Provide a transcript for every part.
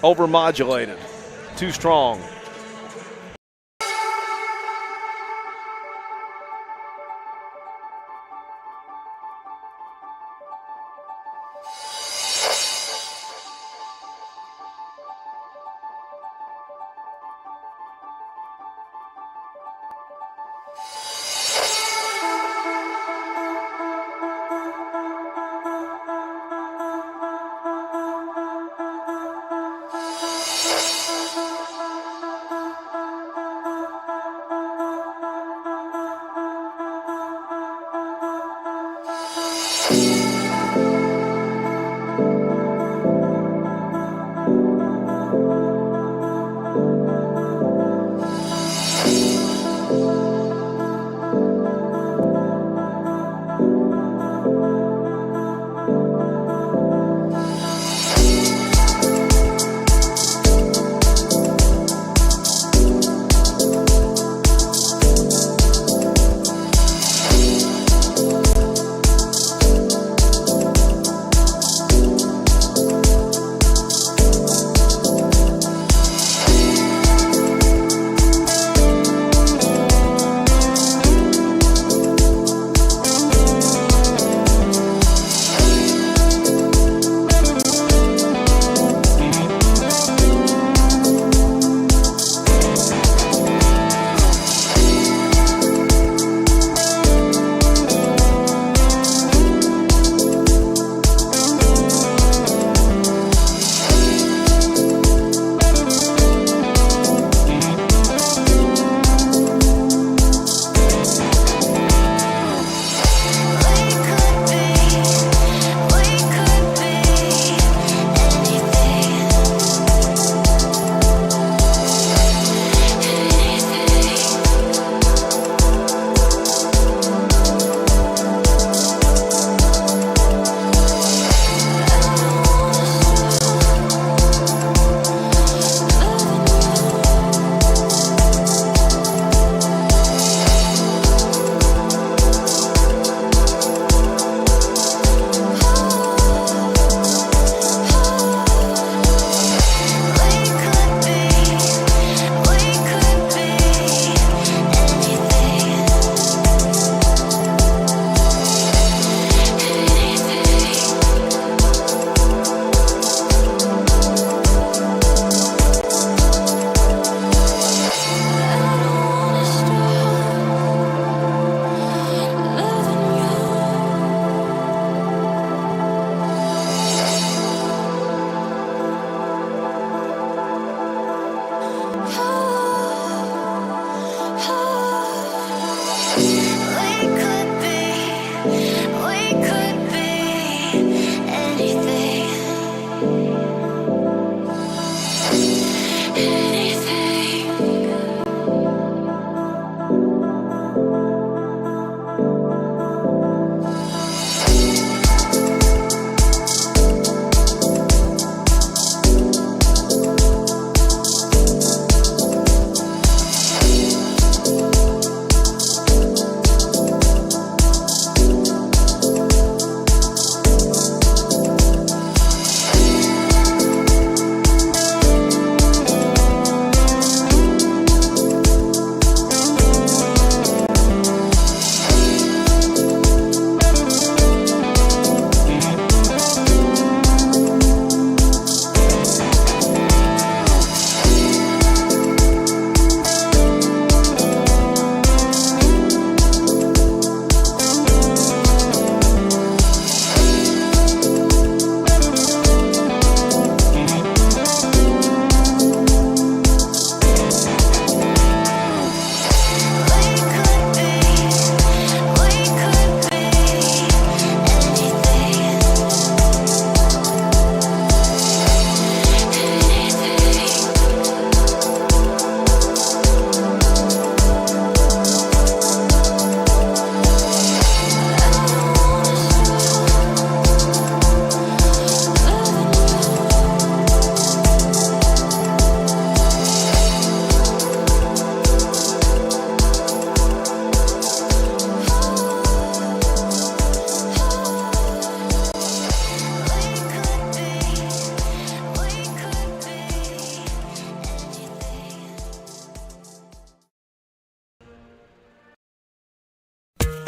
overmodulated, too strong.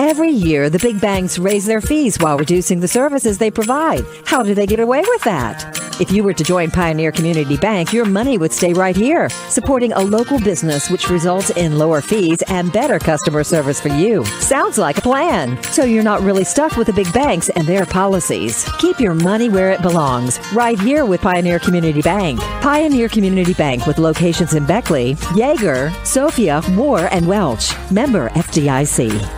Every year, the big banks raise their fees while reducing the services they provide. How do they get away with that? If you were to join Pioneer Community Bank, your money would stay right here, supporting a local business, which results in lower fees and better customer service for you. Sounds like a plan. So you're not really stuck with the big banks and their policies. Keep your money where it belongs, right here with Pioneer Community Bank. Pioneer Community Bank with locations in Beckley, Yeager, Sophia, Moore, and Welch. Member FDIC.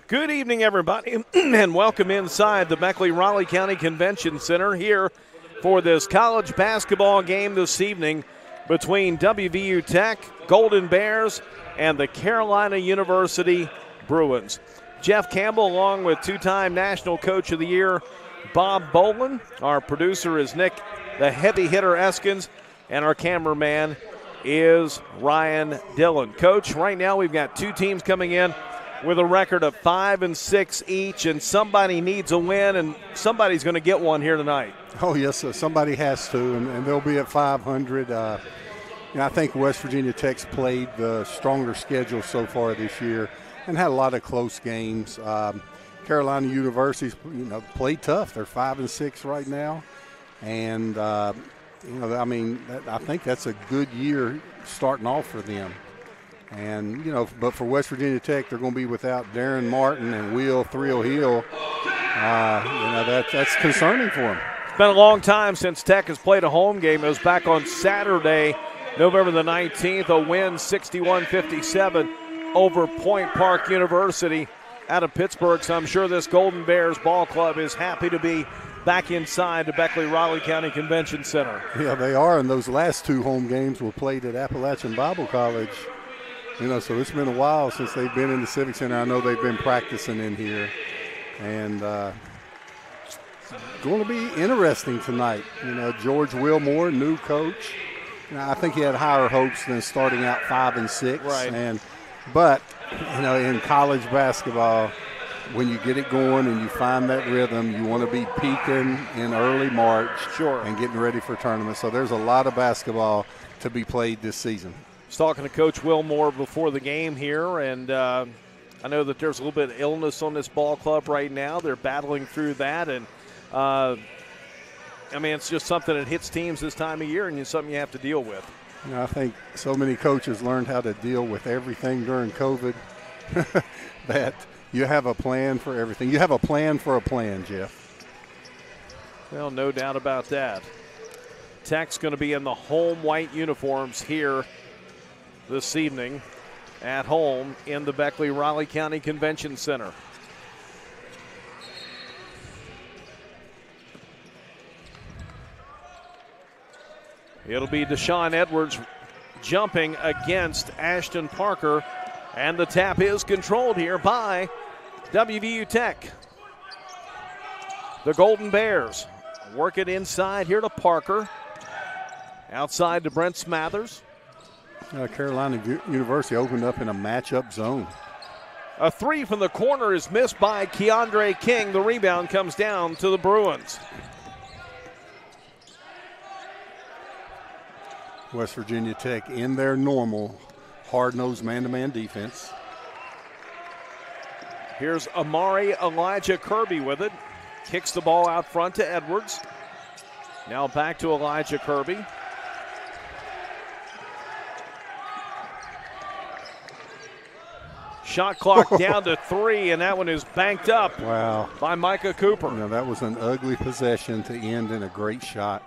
Good evening, everybody, and welcome inside the Beckley-Raleigh County Convention Center here for this college basketball game this evening between WVU Tech, Golden Bears, and the Carolina University Bruins. Jeff Campbell, along with two-time National Coach of the Year Bob Bolin. Our producer is Nick, the heavy hitter Eskins, and our cameraman is Ryan Dillon. Coach, right now we've got two teams coming in with a record of 5-6 each, and somebody needs a win, and somebody's going to get one here tonight. Oh, yes, sir. Somebody has to, and they'll be at 500. I think West Virginia Tech's played the stronger schedule so far this year and had a lot of close games. Carolina University's, played tough. They're 5-6 right now, and I think that's a good year starting off for them. And, but for West Virginia Tech, they're going to be without Darren Martin and Will Thrill-Hill. That's concerning for them. It's been a long time since Tech has played a home game. It was back on Saturday, November the 19th, a win 61-57 over Point Park University out of Pittsburgh. So I'm sure this Golden Bears ball club is happy to be back inside the Beckley-Raleigh County Convention Center. Yeah, they are, and those last two home games were played at Appalachian Bible College. So it's been a while since they've been in the Civic Center. I know they've been practicing in here. And it's going to be interesting tonight. George Wilmore, new coach. I think he had higher hopes than starting out 5-6. Right. But in college basketball, when you get it going and you find that rhythm, you want to be peaking in early March. Sure. And getting ready for tournaments. So there's a lot of basketball to be played this season. I was talking to Coach Wilmore before the game here, and I know that there's a little bit of illness on this ball club right now. They're battling through that, and it's just something that hits teams this time of year, and it's something you have to deal with. I think so many coaches learned how to deal with everything during COVID that you have a plan for everything. You have a plan for a plan, Jeff. Well, no doubt about that. Tech's going to be in the home white uniforms here this evening at home in the Beckley-Raleigh County Convention Center. It'll be Deshaun Edwards jumping against Ashton Parker, and the tap is controlled here by WVU Tech. The Golden Bears work it inside here to Parker. Outside to Brent Smathers. Carolina University opened up in a matchup zone. A three from the corner is missed by Keandre King. The rebound comes down to the Bruins. West Virginia Tech in their normal hard-nosed man-to-man defense. Here's Amari Elijah Kirby with it. Kicks the ball out front to Edwards. Now back to Elijah Kirby. Shot clock down to 3, and that one is banked up by Micah Cooper. That was an ugly possession to end in a great shot.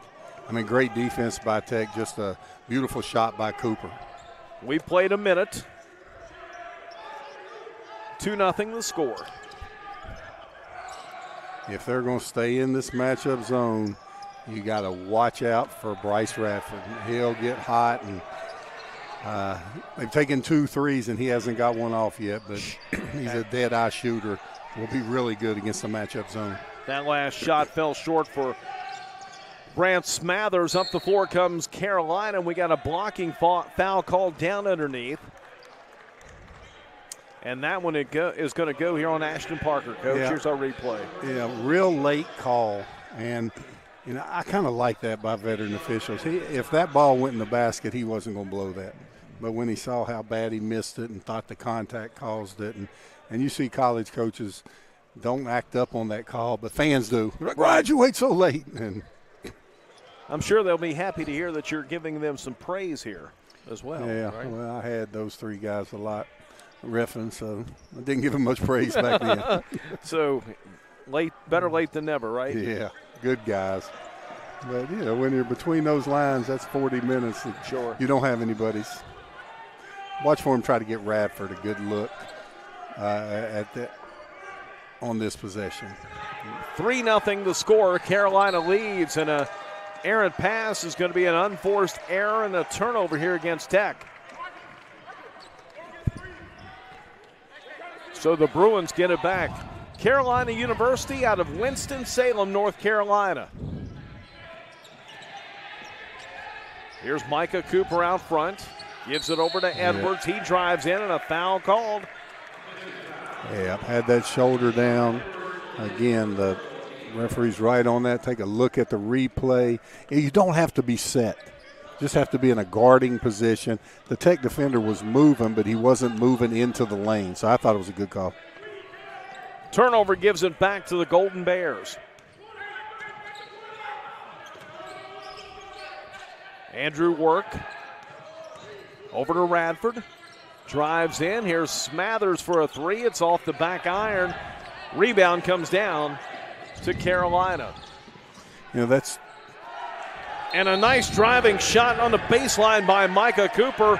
Great defense by Tech, just a beautiful shot by Cooper. We played a minute. 2-0 the score. If they're going to stay in this matchup zone, you got to watch out for Bryce Radford. He'll get hot, and they've taken 2 threes, and he hasn't got one off yet, but he's a dead-eye shooter. Will be really good against the matchup zone. That last shot fell short for Brant Smathers. Up the floor comes Carolina. We got a blocking foul called down underneath. And that one is going to go here on Ashton Parker, Coach. Yeah. Here's our replay. Yeah, real late call. And, I kind of like that by veteran officials. If that ball went in the basket, he wasn't going to blow that. But when he saw how bad he missed it and thought the contact caused it, and you see college coaches don't act up on that call, but fans do. Why'd you wait so late? And I'm sure they'll be happy to hear that you're giving them some praise here as well. Yeah, right? Well, I had those three guys a lot reffing, so I didn't give them much praise back then. So better late than never, right? Yeah, good guys. But, when you're between those lines, that's 40 minutes. Sure. You don't have anybody's. Watch for him try to get Radford a good look on this possession. 3-0 the score. Carolina leads, and a errant pass is going to be an unforced error and a turnover here against Tech. So the Bruins get it back. Carolina University out of Winston-Salem, North Carolina. Here's Micah Cooper out front. Gives it over to Edwards. He drives in, and a foul called. Yeah, had that shoulder down. Again, the referee's right on that. Take a look at the replay. You don't have to be set. Just have to be in a guarding position. The Tech defender was moving, but he wasn't moving into the lane. So I thought it was a good call. Turnover gives it back to the Golden Bears. Andrew Work over to Radford. Drives in. Here's Smathers for a three. It's off the back iron. Rebound comes down to Carolina. That's. And a nice driving shot on the baseline by Micah Cooper.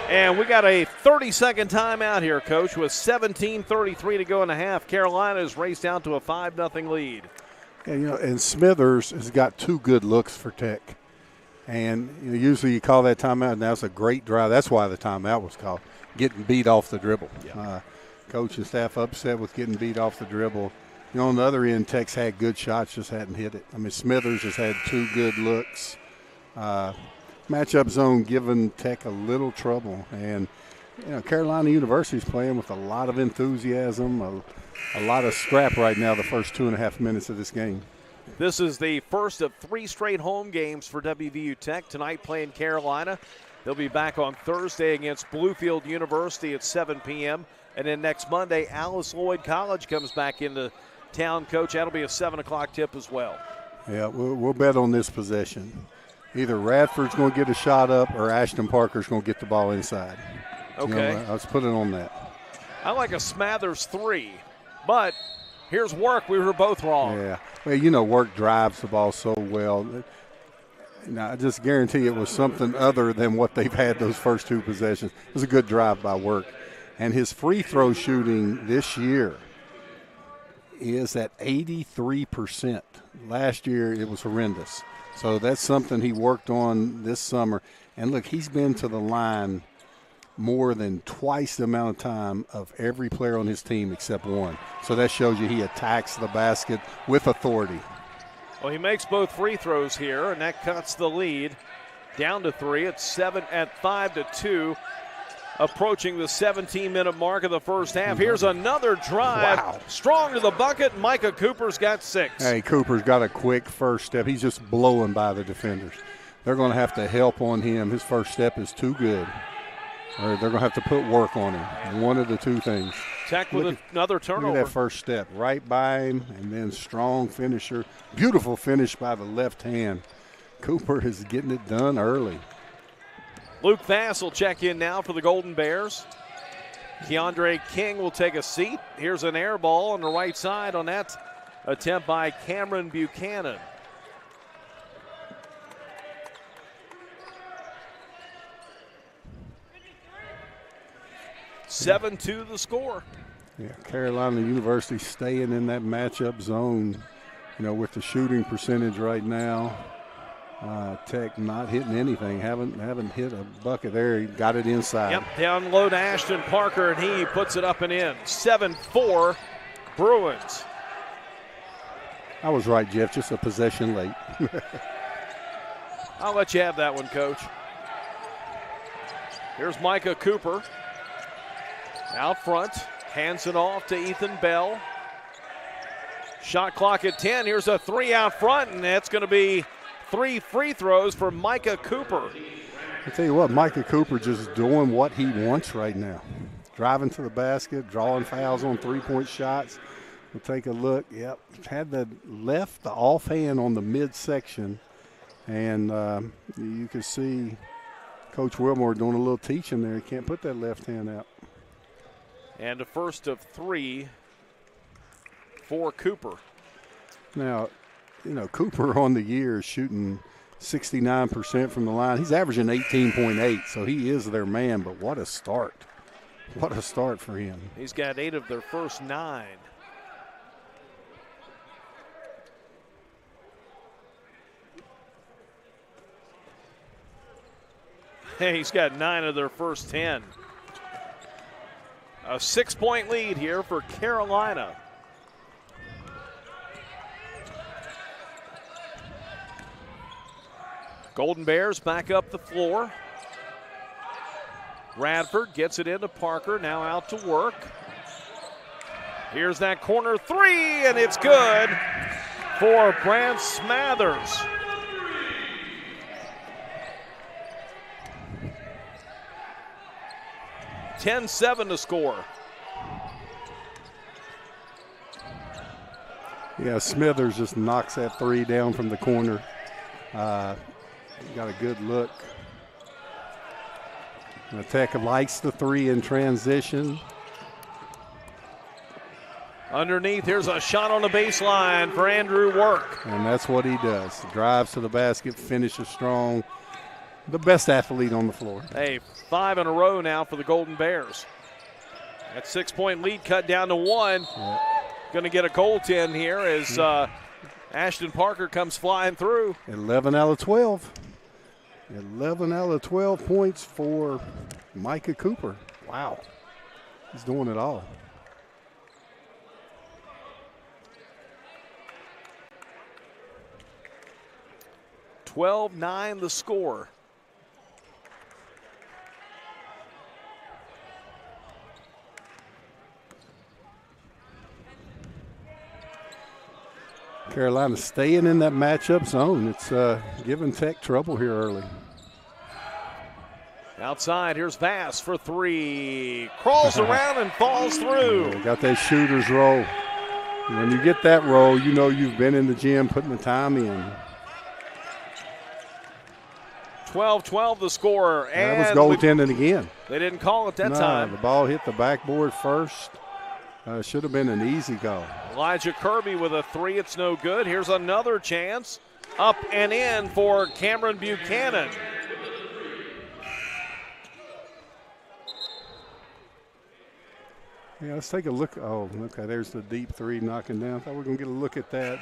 And we got a 30-second timeout here, Coach, with 17:33 to go in the half. Carolina has raced down to a 5-0 lead. Yeah, and Smithers has got two good looks for Tech. And usually you call that timeout, and that's a great drive. That's why the timeout was called, getting beat off the dribble. Yeah. Coach and staff upset with getting beat off the dribble. On the other end, Tech's had good shots, just hadn't hit it. I mean, Smithers has had two good looks. Matchup zone giving Tech a little trouble. And, Carolina University's playing with a lot of enthusiasm, a lot of scrap right now the first 2.5 minutes of this game. This is the first of 3 straight home games for WVU Tech. Tonight playing Carolina. They'll be back on Thursday against Bluefield University at 7 p.m. And then next Monday, Alice Lloyd College comes back into town, Coach. That'll be a 7 o'clock tip as well. Yeah, we'll bet on this possession. Either Radford's going to get a shot up or Ashton Parker's going to get the ball inside. Okay. Let's put it on that. I like a Smathers 3, but here's Work. We were both wrong. Yeah. Well, Work drives the ball so well. Now, I just guarantee it was something other than what they've had those first 2 possessions. It was a good drive by Work. And his free throw shooting this year is at 83%. Last year it was horrendous. So that's something he worked on this summer. And look, he's been to the line more than twice the amount of time of every player on his team except one. So that shows you he attacks the basket with authority. Well, he makes both free throws here, and that cuts the lead down to 3. It's 5-2, approaching the 17-minute mark of the first half. Here's another drive. Wow. Strong to the bucket. Micah Cooper's got 6. Hey, Cooper's got a quick first step. He's just blowing by the defenders. They're going to have to help on him. His first step is too good. Or they're going to have to put work on him. One of the two things. Tech with another turnover. Look at that first step. Right by him, and then strong finisher. Beautiful finish by the left hand. Cooper is getting it done early. Luke Fass will check in now for the Golden Bears. Keandre King will take a seat. Here's an air ball on the right side on that attempt by Cameron Buchanan. Seven to the score. Yeah, Carolina University staying in that matchup zone, with the shooting percentage right now. Tech not hitting anything, haven't hit a bucket there. He got it inside. Yep, down low to Ashton Parker, and he puts it up and in. 7-4 Bruins. I was right, Jeff, just a possession late. I'll let you have that one, Coach. Here's Micah Cooper. Out front, hands it off to Ethan Bell. Shot clock at 10. Here's a 3 out front, and that's going to be 3 free throws for Micah Cooper. I tell you what, Micah Cooper just doing what he wants right now. Driving to the basket, drawing fouls on three-point shots. We'll take a look. Yep, had the offhand on the midsection, and you can see Coach Wilmore doing a little teaching there. He can't put that left hand out. And a first of 3 for Cooper. Now, you know, Cooper on the year is shooting 69% from the line. He's averaging 18.8, so he is their man, but what a start. What a start for him. He's got 8 of their first 9. He's got 9 of their first 10. A 6-point lead here for Carolina. Golden Bears back up the floor. Radford gets it into Parker, now out to work. Here's that corner 3, and it's good for Brant Smathers. (10-7) to score. Yeah, Smithers just knocks that 3 down from the corner. Got a good look. The Tech likes the 3 in transition. Underneath, here's a shot on the baseline for Andrew Work. And that's what he does. Drives to the basket, finishes strong. The best athlete on the floor. Hey, 5 in a row now for the Golden Bears. That 6-point lead cut down to 1. Yeah. Going to get a goaltend here as Ashton Parker comes flying through. 11 out of 12. 11 out of 12 points for Micah Cooper. Wow. He's doing it all. (12-9) the score. Carolina staying in that matchup zone. It's giving Tech trouble here early. Outside, here's Vass for 3. Crawls around and falls through. Yeah, got that shooter's roll. When you get that roll, you know you've been in the gym putting the time in. 12-12 the score. And that was goaltending again. They didn't call it that time. The ball hit the backboard first. Should have been an easy goal. Elijah Kirby with a 3. It's no good. Here's another chance. Up and in for Cameron Buchanan. Yeah, let's take a look. Oh, okay, there's the deep 3 knocking down. I thought we were going to get a look at that.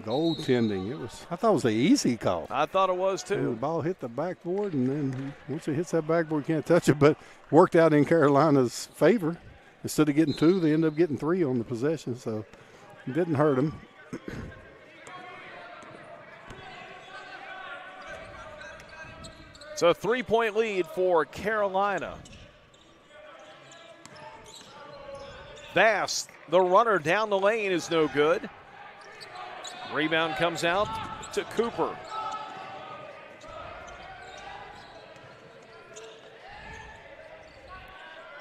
Goaltending. I thought it was an easy call. I thought it was too. And the ball hit the backboard, and then once it hits that backboard, you can't touch it. But worked out in Carolina's favor. Instead of getting 2, they ended up getting 3 on the possession, so it didn't hurt them. It's a 3-point lead for Carolina. Vass, the runner down the lane, is no good. Rebound comes out to Cooper.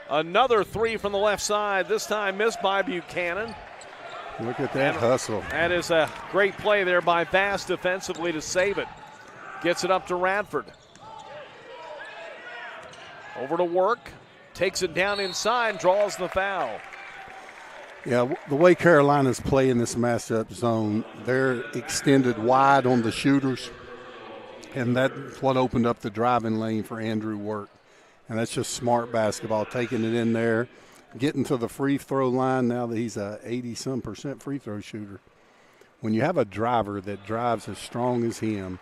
Another 3 from the left side, this time missed by Buchanan. Look at that hustle. That is a great play there by Vass defensively to save it. Gets it up to Radford. Over to Work. Takes it down inside, draws the foul. Yeah, the way Carolina's playing this matchup zone, they're extended wide on the shooters, and that's what opened up the driving lane for Andrew Work. And that's just smart basketball, taking it in there, getting to the free throw line now that he's a 80-some% free throw shooter. When you have a driver that drives as strong as him,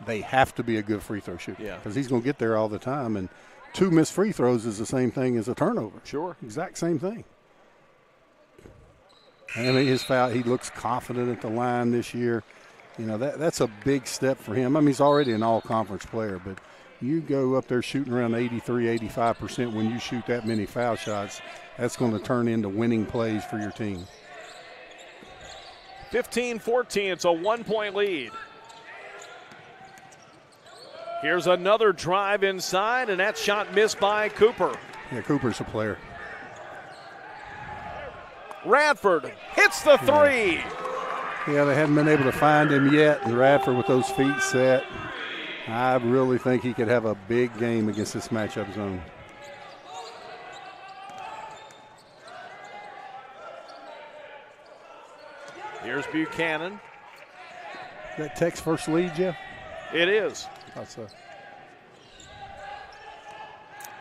they have to be a good free throw shooter. Yeah. Because he's going to get there all the time. And 2 missed free throws is the same thing as a turnover. Sure. Exact same thing. I mean, his foul, he looks confident at the line this year. You know, that's a big step for him. I mean, he's already an all-conference player, but You go up there shooting around 83, 85% when you shoot that many foul shots. That's going to turn into winning plays for your team. 15-14, it's a 1-point lead. Here's another drive inside, and that shot missed by Cooper. Yeah, Cooper's a player. Radford hits the three. Yeah, they hadn't been able to find him yet, and Radford with those feet set. I really think he could have a big game against this matchup zone. Here's Buchanan. That Tech's first lead, Jeff? It is. I thought so.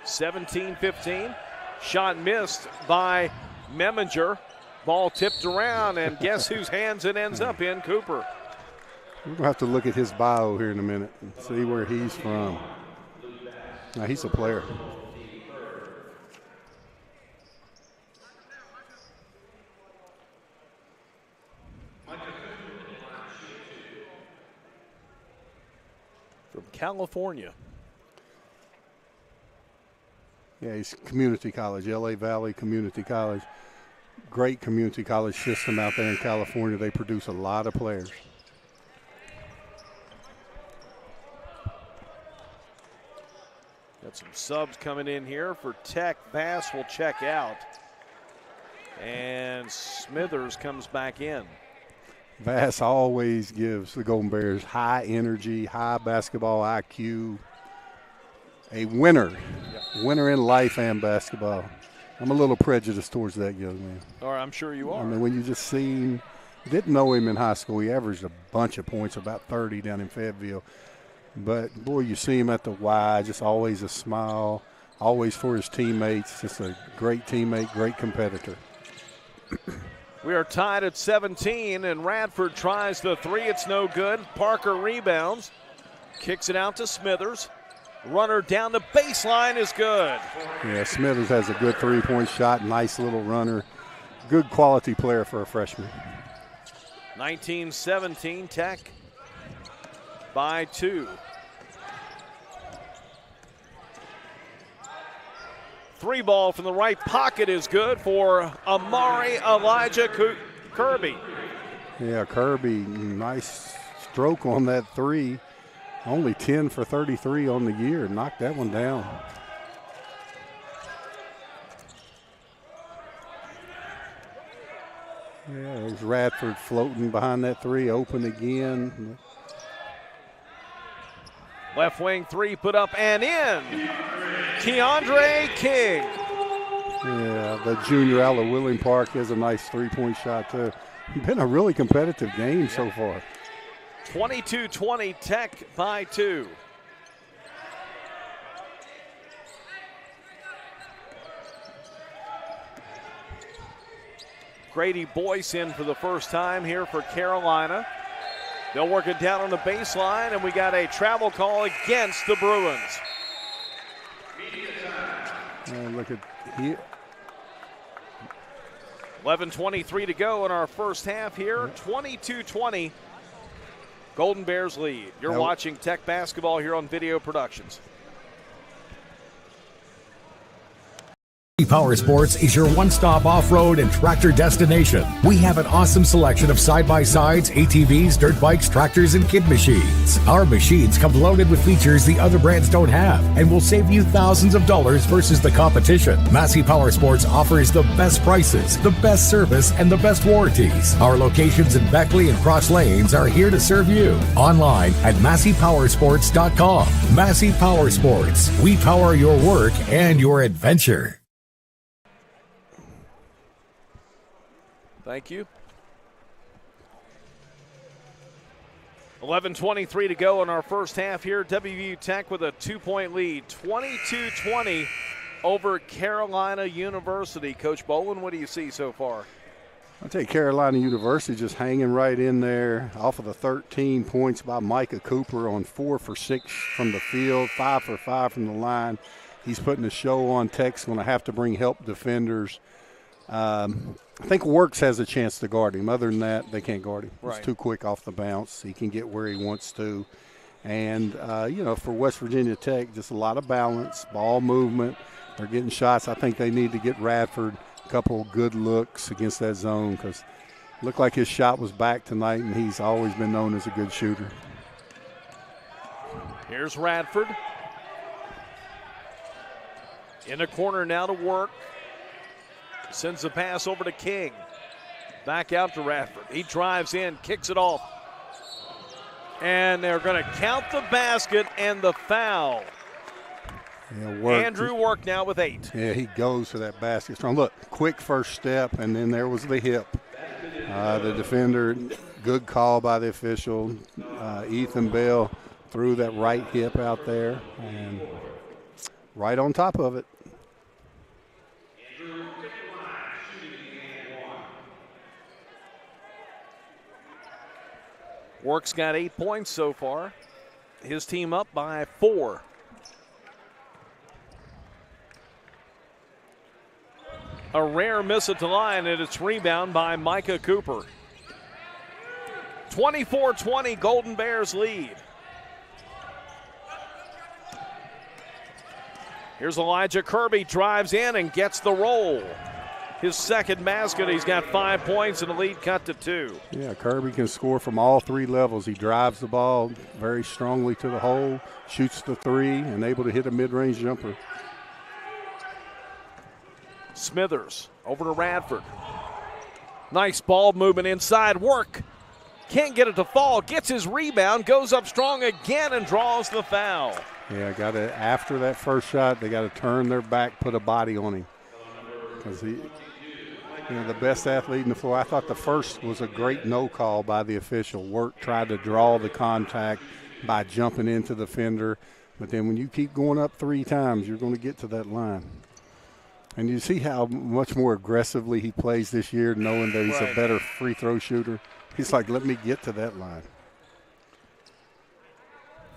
17-15. Shot missed by Meminger. Ball tipped around, and guess whose hands it ends up in? Cooper. We're going to have to look at his bio here in a minute and see where he's from. Now, he's a player. From California. Yeah, he's community college, LA Valley Community College. Great community college system out there in California. They produce a lot of players. Got some subs coming in here for Tech. Bass will check out. And Smithers comes back in. Bass always gives the Golden Bears high energy, high basketball IQ. A winner. Winner in life and basketball. I'm a little prejudiced towards that young man. Or I'm sure you are. I mean, when you just see him, didn't know him in high school. He averaged a bunch of points, about 30 down in Fayetteville. But, boy, you see him at the Y, just always a smile, always for his teammates. Just a great teammate, great competitor. We are tied at 17, and Radford tries the three. It's no good. Parker rebounds, kicks it out to Smithers. Runner down the baseline is good. Yeah, Smithers has a good three-point shot, nice little runner. Good quality player for a freshman. 19-17, Tech by 2. Three ball from the right pocket is good for Amari Elijah Kirby. Yeah, Kirby, nice stroke on that three. Only 10 for 33 on the year. Knocked that one down. Yeah, there's Radford floating behind that three, open again. Left wing three put up and in. Keandre King. Yeah, the junior out of Willing Park has a nice three-point shot too. Been a really competitive game so far. 22-20, Tech by 2. Grady Boyce in for the first time here for Carolina. They'll work it down on the baseline, and we got a travel call against the Bruins. Look at here. 11:23 to go in our first half here. 22-20. Golden Bears lead. You're watching Tech basketball here on Video Productions. Power Sports is your one-stop off-road and tractor destination. We have an awesome selection of side-by-sides, ATVs, dirt bikes, tractors, and kid machines. Our machines come loaded with features the other brands don't have and will save you thousands of dollars versus the competition. Massey Power Sports offers the best prices, the best service, and the best warranties. Our locations in Beckley and Cross Lanes are here to serve you. Online at MasseyPowersports.com. Massey Power Sports. We power your work and your adventure. Thank you. 11:23 to go in our first half here. WVU Tech with a 2-point lead, 22-20 over Carolina University. Coach Bolin, what do you see so far? I'll tell you, Carolina University just hanging right in there off of the 13 points by Micah Cooper on 4 for 6 from the field, 5 for 5 from the line. He's putting a show on. Tech's going to have to bring help defenders. I think Works has a chance to guard him. Other than that, they can't guard him. Right. He's too quick off the bounce. He can get where he wants to. And, for West Virginia Tech, just a lot of balance, ball movement. They're getting shots. I think they need to get Radford a couple good looks against that zone because it looked like his shot was back tonight, and he's always been known as a good shooter. Here's Radford. In the corner now to work. Sends the pass over to King. Back out to Radford. He drives in, kicks it off. And they're going to count the basket and the foul. Yeah, Andrew Work now with 8. Yeah, he goes for that basket strong. Look, quick first step, and then there was the hip. The defender, good call by the official. Ethan Bell threw that right hip out there and right on top of it. Work's got 8 points so far. His team up by 4. A rare miss at the line, and it's rebound by Micah Cooper. 24-20, Golden Bears lead. Here's Elijah Kirby, drives in and gets the roll. His second basket, he's got 5 points and the lead cut to 2. Yeah, Kirby can score from all 3 levels. He drives the ball very strongly to the hole, shoots the 3, and able to hit a mid-range jumper. Smithers over to Radford. Nice ball movement inside. Work. Can't get it to fall. Gets his rebound. Goes up strong again and draws the foul. Yeah, after that first shot, they got to turn their back, put a body on him. Because he, the best athlete in the floor. I thought the first was a great no call by the official. Work tried to draw the contact by jumping into the fender. But then when you keep going up 3 times, you're going to get to that line. And you see how much more aggressively he plays this year, knowing that he's a better free throw shooter. He's like, let me get to that line.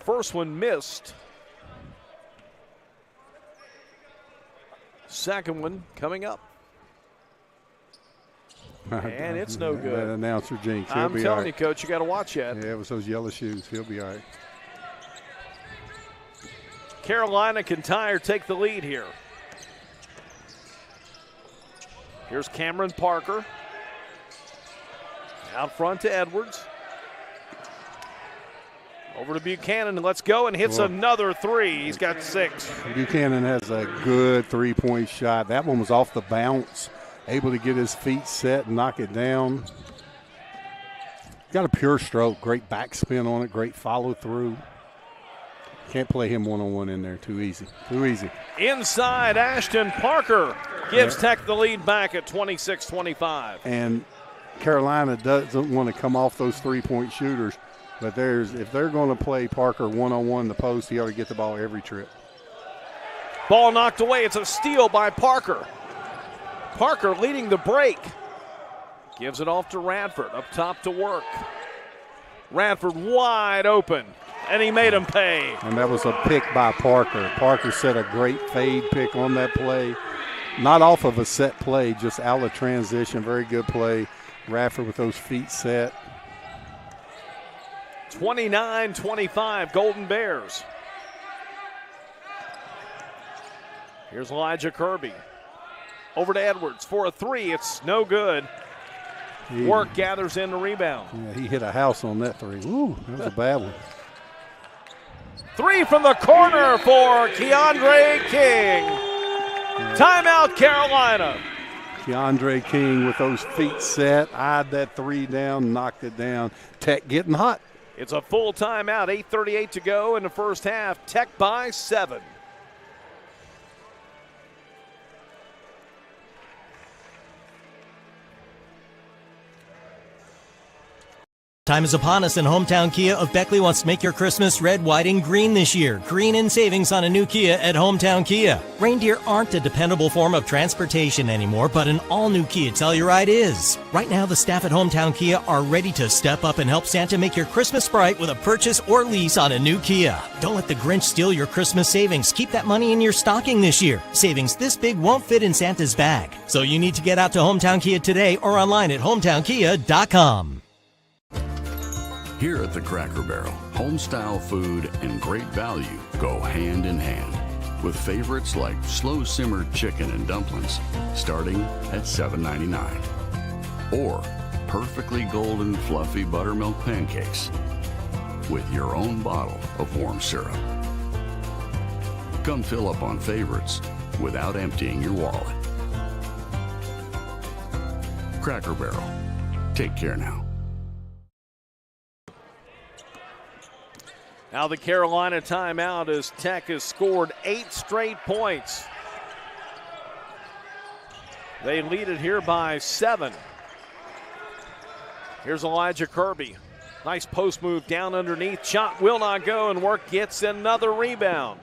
First one missed. Second one coming up. And it's no good. That announcer jinx. I'm telling you, Coach, you got to watch that. Yeah, it was those yellow shoes. He'll be all right. Carolina can tie or take the lead here. Here's Cameron Parker. Out front to Edwards. Over to Buchanan, and let's go, and hits another 3. He's got 6. Buchanan has a good 3-point shot. That one was off the bounce, able to get his feet set and knock it down. Got a pure stroke, great backspin on it, great follow through. Can't play him one-on-one in there, too easy. Inside, Ashton Parker gives Tech the lead back at 26-25. And Carolina doesn't want to come off those 3-point shooters. But if they're going to play Parker one-on-one in the post, he ought to get the ball every trip. Ball knocked away. It's a steal by Parker. Parker leading the break. Gives it off to Radford. Up top to Work. Radford wide open, and he made him pay. And that was a pick by Parker. Parker set a great fade pick on that play. Not off of a set play, just out of transition. Very good play. Radford with those feet set. 29-25, Golden Bears. Here's Elijah Kirby. Over to Edwards for a 3. It's no good. Work gathers in the rebound. Yeah, he hit a house on that 3. Ooh, that was a bad one. 3 from the corner for Keandre King. Timeout, Carolina. Keandre King with those feet set, eyed that 3 down, knocked it down. Tech getting hot. It's a full timeout, 8:38 to go in the first half. Tech by 7. Time is upon us, and Hometown Kia of Beckley wants to make your Christmas red, white, and green this year. Green in savings on a new Kia at Hometown Kia. Reindeer aren't a dependable form of transportation anymore, but an all-new Kia Telluride is. Right now, the staff at Hometown Kia are ready to step up and help Santa make your Christmas bright with a purchase or lease on a new Kia. Don't let the Grinch steal your Christmas savings. Keep that money in your stocking this year. Savings this big won't fit in Santa's bag. So you need to get out to Hometown Kia today or online at hometownkia.com. Here at the Cracker Barrel, home-style food and great value go hand in hand, with favorites like slow-simmered chicken and dumplings starting at $7.99, or perfectly golden fluffy buttermilk pancakes with your own bottle of warm syrup. Come fill up on favorites without emptying your wallet. Cracker Barrel. Take care now. Now the Carolina timeout as Tech has scored 8 straight points. They lead it here by 7. Here's Elijah Kirby. Nice post move down underneath. Shot will not go, and Work gets another rebound.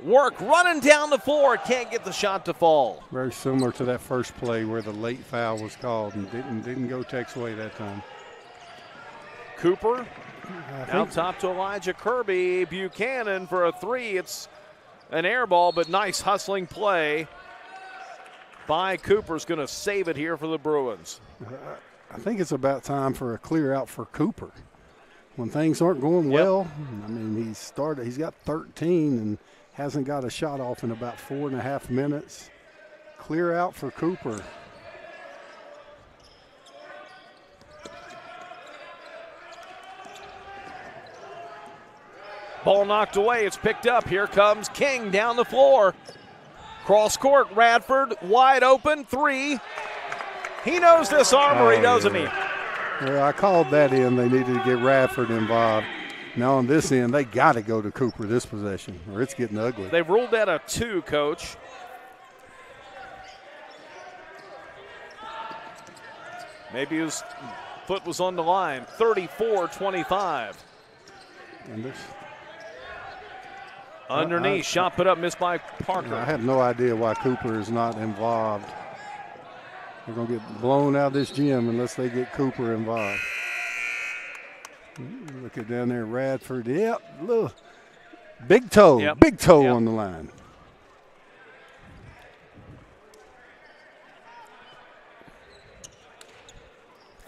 Work running down the floor. Can't get the shot to fall. Very similar to that first play where the late foul was called and didn't go Tech's way that time. Cooper out top to Elijah Kirby. Buchanan for a 3. It's an air ball, but nice hustling play by Cooper's going to save it here for the Bruins. I think it's about time for a clear out for Cooper. When things aren't going well, I mean, he's got 13 and hasn't got a shot off in about 4.5 minutes. Clear out for Cooper. Ball knocked away. It's picked up. Here comes King down the floor. Cross court. Radford wide open. 3. He knows this armory, doesn't he? Well, I called that in. They needed to get Radford involved. Now on this end, they got to go to Cooper this possession, or it's getting ugly. They've ruled that a 2, Coach. Maybe his foot was on the line. 34-25. And this, underneath, shot put up, missed by Parker. I have no idea why Cooper is not involved. They're going to get blown out of this gym unless they get Cooper involved. Look at down there, Radford. Yep, look. Big toe, on the line.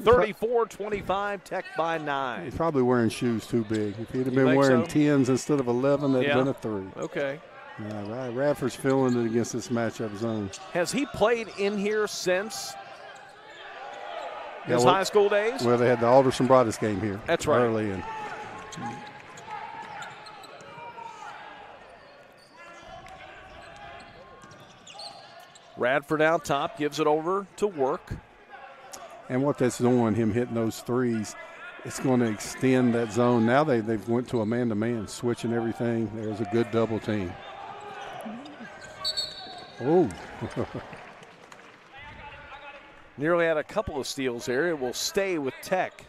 (34-25), Tech by 9. He's probably wearing shoes too big. If he'd have been wearing 10s instead of 11, that'd have been a 3. Okay. Radford's feeling it against this matchup zone. Has he played in here since his high school days? Well, they had the Alderson Broadus game here. That's right. Early in. Radford out top, gives it over to Work. And what that's doing, him hitting those threes, it's going to extend that zone. Now they've went to a man-to-man, switching everything. There's a good double team. Oh. Nearly had a couple of steals there. It will stay with Tech.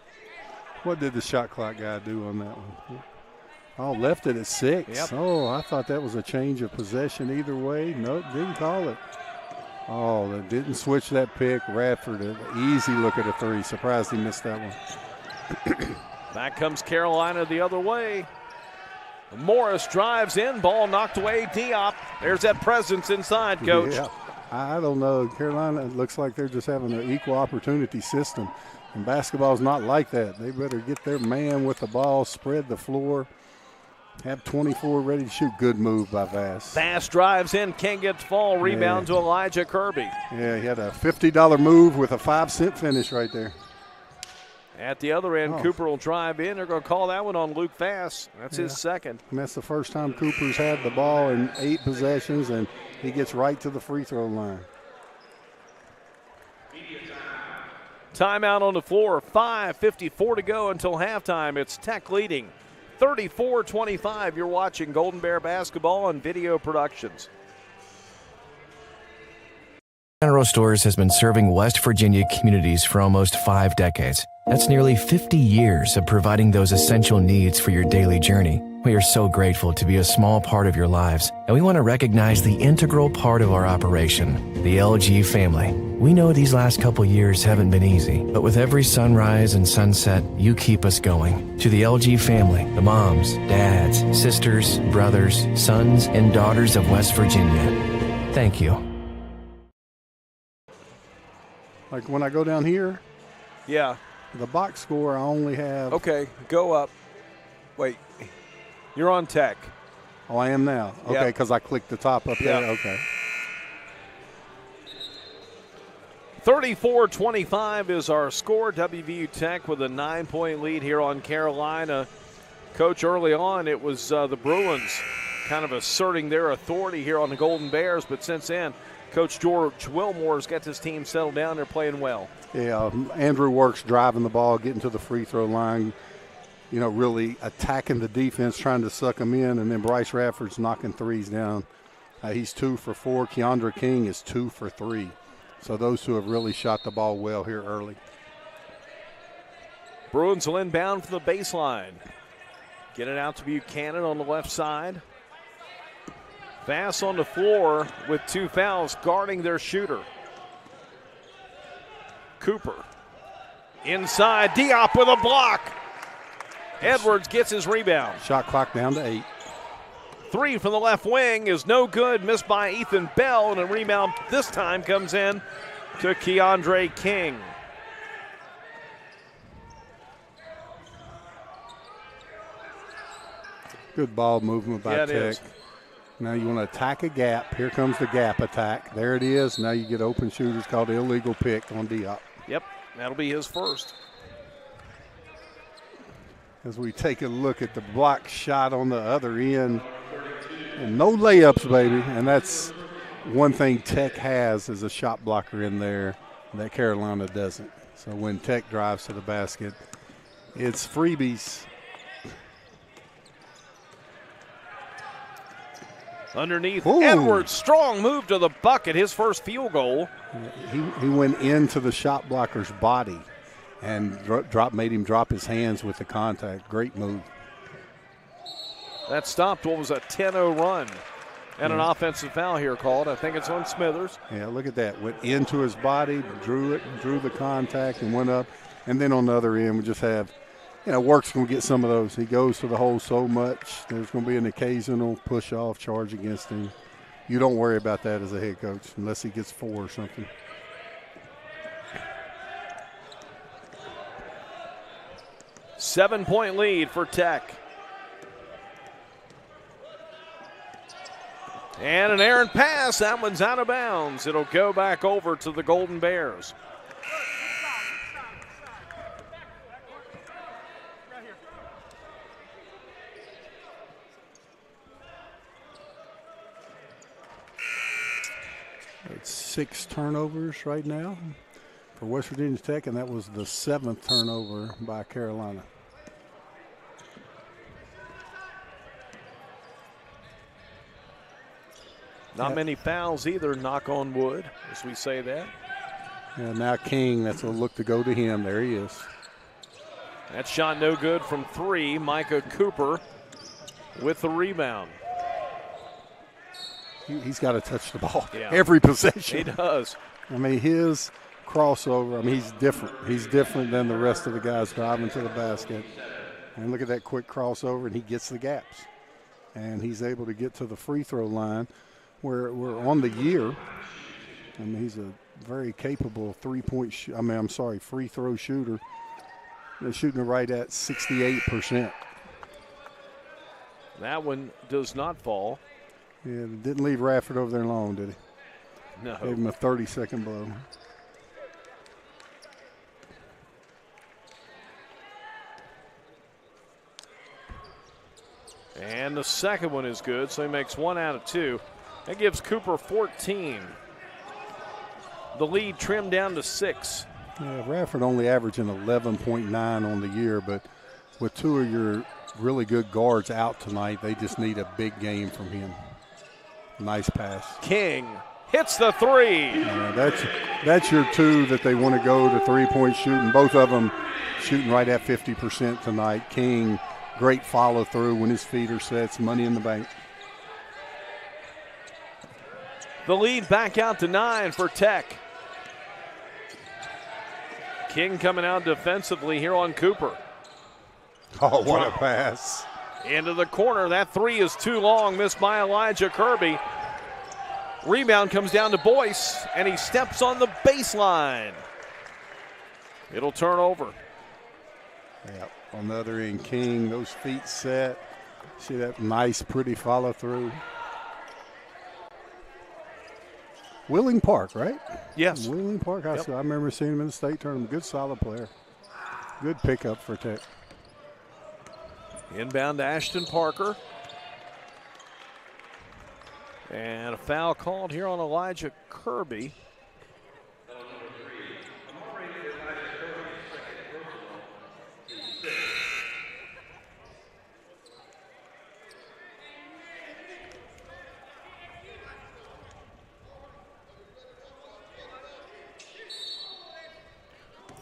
What did the shot clock guy do on that one? Oh, left it at 6. Yep. Oh, I thought that was a change of possession either way. Nope, didn't call it. Oh, they didn't switch that pick. Radford, an easy look at a 3. Surprised he missed that one. Back comes Carolina the other way. Morris drives in, ball knocked away. Diop, there's that presence inside, Coach. Yeah, I don't know. Carolina, it looks like they're just having an equal opportunity system. And basketball's not like that. They better get their man with the ball, spread the floor, have 24 ready to shoot. Good move by Vass. Vass drives in, can't get the fall. Rebound to Elijah Kirby. Yeah, he had a $50 move with a 5-cent finish right there. At the other end, Cooper will drive in. They're going to call that one on Luke Vass. That's his second. And that's the first time Cooper's had the ball in 8 possessions, and he gets right to the free throw line. Timeout on the floor. 5:54 to go until halftime. It's Tech leading 34-25. You're watching Golden Bear basketball on Video Productions. General Stores has been serving West Virginia communities for almost 5 decades. That's nearly 50 years of providing those essential needs for your daily journey. We are so grateful to be a small part of your lives, and we want to recognize the integral part of our operation, the LG family. We know these last couple years haven't been easy, but with every sunrise and sunset, you keep us going. To the LG family, the moms, dads, sisters, brothers, sons, and daughters of West Virginia, thank you. Like when I go down here, The box score, I only have. Okay, go up. Wait, you're on Tech. Oh, I am now. Okay, because I clicked the top up there. Okay. 34-25 is our score. WVU Tech with a 9-point lead here on Carolina. Coach, early on, it was the Bruins kind of asserting their authority here on the Golden Bears, but since then, Coach George Wilmore's got this team settled down. They're playing well. Yeah, Andrew Works driving the ball, getting to the free throw line, really attacking the defense, trying to suck them in, and then Bryce Radford's knocking threes down. He's 2 for 4. Keandra King is 2 for 3. So those two have really shot the ball well here early. Bruins will inbound from the baseline. Get it out to Buchanan on the left side. Fast on the floor with 2 fouls guarding their shooter. Cooper inside. Diop with a block. Edwards gets his rebound. Shot clock down to 8. 3 from the left wing is no good. Missed by Ethan Bell, and a rebound this time comes in to Keandre King. Good ball movement by Tech. Is. Now you want to attack a gap. Here comes the gap attack. There it is. Now you get open shooters, called the illegal pick on Diop. Yep, that'll be his first. As we take a look at the block shot on the other end. And no layups, baby. And that's one thing Tech has is a shot blocker in there that Carolina doesn't. So when Tech drives to the basket, it's freebies. Underneath, Ooh. Edwards, strong move to the bucket, his first field goal. He went into the shot blocker's body and made him drop his hands with the contact. Great move. That stopped what was a 10-0 run. And an offensive foul here called. I think it's on Smithers. Yeah, look at that. Went into his body, drew the contact, and went up. And then on the other end, we just have, Work's going to get some of those. He goes to the hole so much. There's going to be an occasional push-off charge against him. You don't worry about that as a head coach unless he gets 4 or something. Seven-point lead for Tech. And an errant pass. That one's out of bounds. It'll go back over to the Golden Bears. It's 6 turnovers right now for West Virginia Tech, and that was the 7th turnover by Carolina. Not many fouls either, knock on wood, as we say that. Yeah, now King, that's a look to go to him. There he is. That shot no good from 3. Micah Cooper with the rebound. He's got to touch the ball every possession. He does. I mean, his crossover, he's different. He's different than the rest of the guys driving to the basket. And look at that quick crossover, and he gets the gaps. And he's able to get to the free throw line. We're on the year. He's a very capable free throw shooter. They're shooting right at 68%. That one does not fall. Yeah, didn't leave Radford over there long, did he? No. Gave him a 30-second blow. And the second one is good, so he makes 1 out of 2. That gives Cooper 14. The lead trimmed down to 6. Yeah, Radford only averaging 11.9 on the year, but with 2 of your really good guards out tonight, they just need a big game from him. Nice pass. King hits the 3. Yeah, that's your 2 that they want to go to three-point shooting. Both of them shooting right at 50% tonight. King, great follow through when his feet are set. It's money in the bank. The lead back out to 9 for Tech. King coming out defensively here on Cooper. Oh, what a pass. Into the corner. That 3 is too long. Missed by Elijah Kirby. Rebound comes down to Boyce, and he steps on the baseline. It'll turn over. Yeah, on the other end, King, those feet set. See that nice, pretty follow through. Wheeling Park, right? Yes. Wheeling Park High School. I remember seeing him in the state tournament. Good, solid player. Good pickup for Tech. Inbound to Ashton Parker. And a foul called here on Elijah Kirby.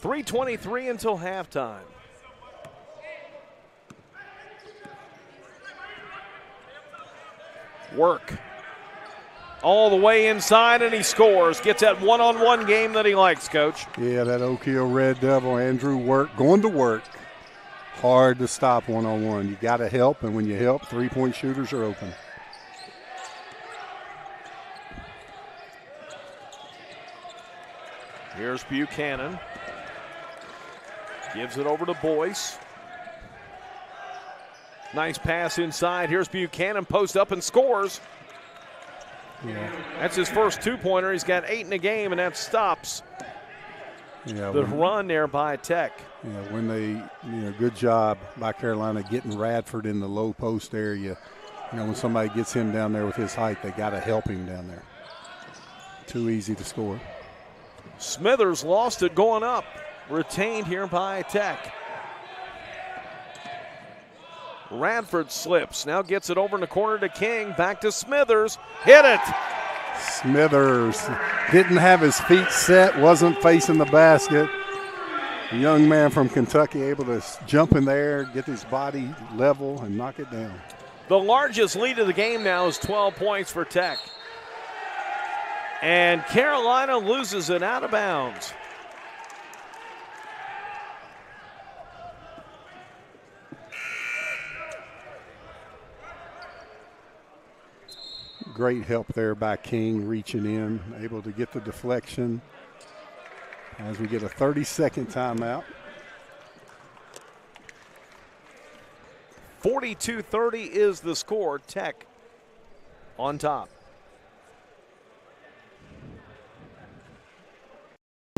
.323 until halftime. Work. All the way inside, and he scores. Gets that one-on-one game that he likes, Coach. Yeah, that Oak Hill Red Devil, Andrew Work, going to work. Hard to stop one-on-one. You got to help, and when you help, three-point shooters are open. Here's Buchanan. Gives it over to Boyce. Nice pass inside. Here's Buchanan, post up and scores. Yeah. That's his first two-pointer. He's got 8 in the game, and that stops the run there by Tech. Yeah, when they, good job by Carolina getting Radford in the low post area. When somebody gets him down there with his height, they got to help him down there. Too easy to score. Smithers lost it going up. Retained here by Tech. Radford slips. Now gets it over in the corner to King. Back to Smithers. Hit it. Smithers didn't have his feet set, wasn't facing the basket. The young man from Kentucky able to jump in there, get his body level, and knock it down. The largest lead of the game now is 12 points for Tech. And Carolina loses it out of bounds. Great help there by King, reaching in, able to get the deflection as we get a 30-second timeout. 42-30 is the score. Tech on top.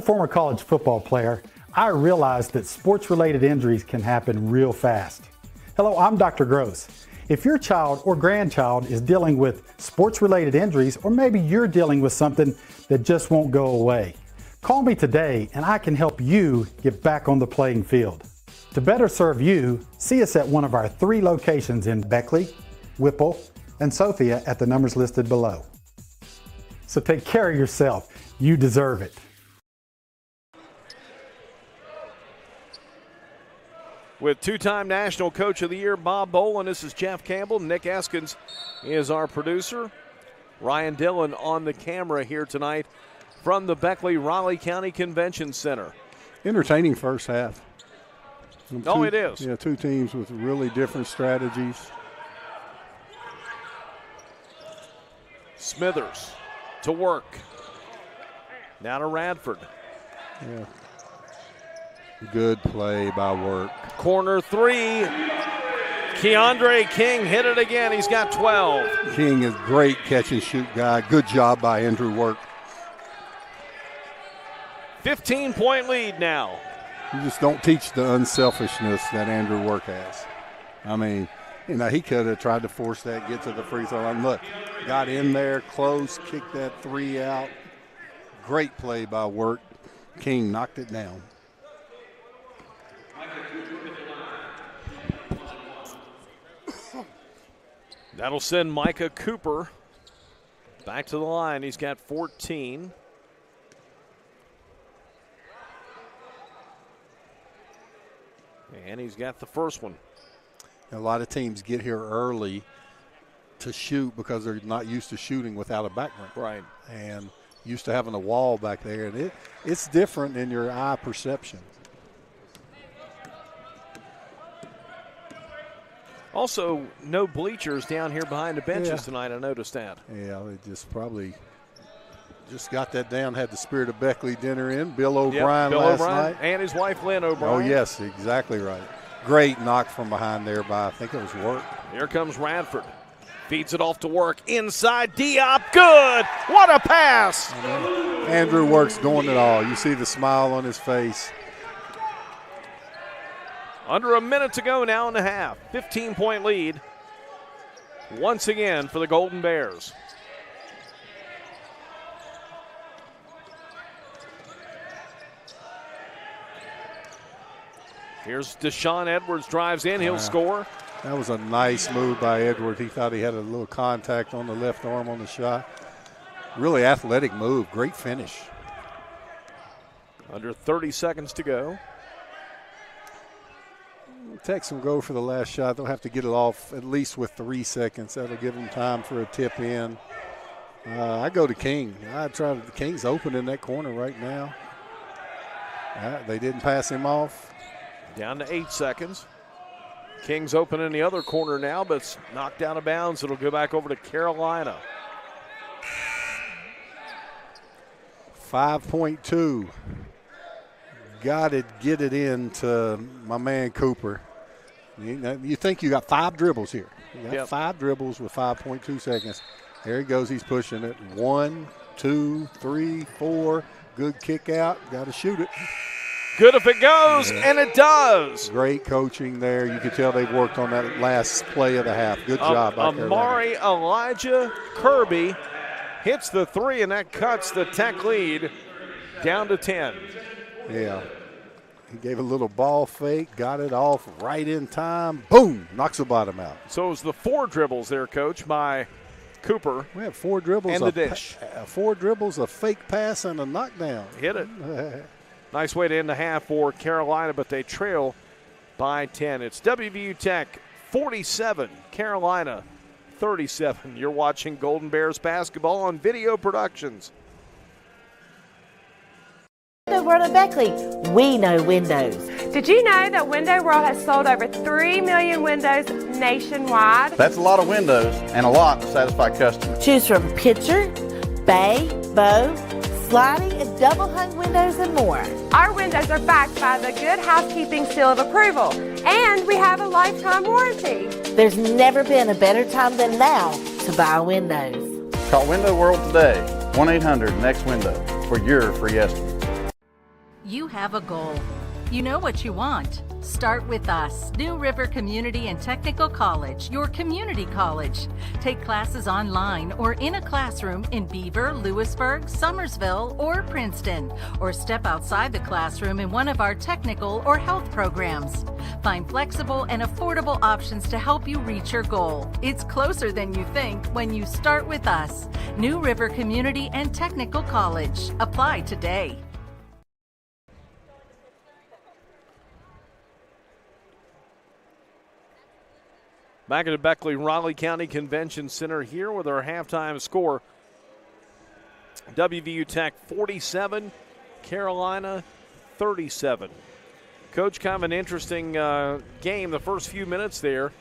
Former college football player, I realized that sports-related injuries can happen real fast. Hello, I'm Dr. Gross. If your child or grandchild is dealing with sports-related injuries, or maybe you're dealing with something that just won't go away, call me today and I can help you get back on the playing field. To better serve you, see us at one of our 3 locations in Beckley, Whipple, and Sophia at the numbers listed below. So take care of yourself. You deserve it. With two-time National Coach of the Year Bob Boland, this is Jeff Campbell. Nick Eskins is our producer. Ryan Dillon on the camera here tonight from the Beckley Raleigh County Convention Center. Entertaining first half. It is. Yeah, 2 teams with really different strategies. Smithers to work. Now to Radford. Yeah. Good play by Work. Corner 3. Keandre King hit it again. He's got 12. King is great catch and shoot guy. Good job by Andrew Work. 15-point lead now. You just don't teach the unselfishness that Andrew Work has. I mean, he could have tried to force that, get to the free throw line. Look, got in there close, kicked that 3 out. Great play by Work. King knocked it down. That'll send Micah Cooper back to the line. He's got 14. And he's got the first one. A lot of teams get here early to shoot because they're not used to shooting without a background. Right. And used to having a wall back there. And it's different in your eye perception. Also, no bleachers down here behind the benches tonight. I noticed that. Yeah, they just probably Just got that down, had the Spirit of Beckley dinner in. Bill O'Brien Bill last O'Brien night. And his wife, Lynn O'Brien. Oh, yes, exactly right. Great knock from behind there by, I think it was Work. Here comes Radford. Feeds it off to Work. Inside, Diop. Good. What a pass. Andrew Work's doing it all. You see the smile on his face. Under a minute to go now in the half. 15-point lead once again for the Golden Bears. Here's Deshaun Edwards, drives in, he'll score. That was a nice move by Edwards. He thought he had a little contact on the left arm on the shot. Really athletic move, great finish. Under 30 seconds to go. Tex will go for the last shot. They'll have to get it off at least with 3 seconds. That'll give them time for a tip in. I go to King. I try the King's open in that corner right now. They didn't pass him off. Down to 8 seconds. King's open in the other corner now, but it's knocked out of bounds. It'll go back over to Carolina. 5.2. Got to get it into my man Cooper. You think you got 5 dribbles here. You got 5 dribbles with 5.2 seconds. There he goes. He's pushing it. 1, 2, 3, 4. Good kick out. Got to shoot it. Good if it goes, and it does. Great coaching there. You could tell they've worked on that last play of the half. Good job by Carolina. Amari Elijah Kirby hits the 3, and that cuts the Tech lead down to 10. Yeah. He gave a little ball fake, got it off right in time. Boom, knocks the bottom out. So it was the 4 dribbles there, Coach, by Cooper. We have 4 dribbles. And the dish. 4 dribbles, a fake pass, and a knockdown. Hit it. Nice way to end the half for Carolina, but they trail by 10. It's WVU Tech 47, Carolina 37. You're watching Golden Bears basketball on Video Productions. Window World of Beckley, we know windows. Did you know that Window World has sold over 3 million windows nationwide? That's a lot of windows and a lot to satisfy customers. Choose from picture, bay, bow, sliding, and double hung windows and more. Our windows are backed by the Good Housekeeping Seal of Approval, and we have a lifetime warranty. There's never been a better time than now to buy windows. Call Window World today, 1-800-NEXT-WINDOW for your free estimate. You have a goal. You know what you want. Start with us, New River Community and Technical College, your community college. Take classes online or in a classroom in Beaver, Lewisburg, Summersville, or Princeton, or step outside the classroom in one of our technical or health programs. Find flexible and affordable options to help you reach your goal. It's closer than you think when you start with us, New River Community and Technical College. Apply today. Back at the Beckley Raleigh County Convention Center here with our halftime score. WVU Tech 47, Carolina 37. Coach, kind of an interesting game the first few minutes there.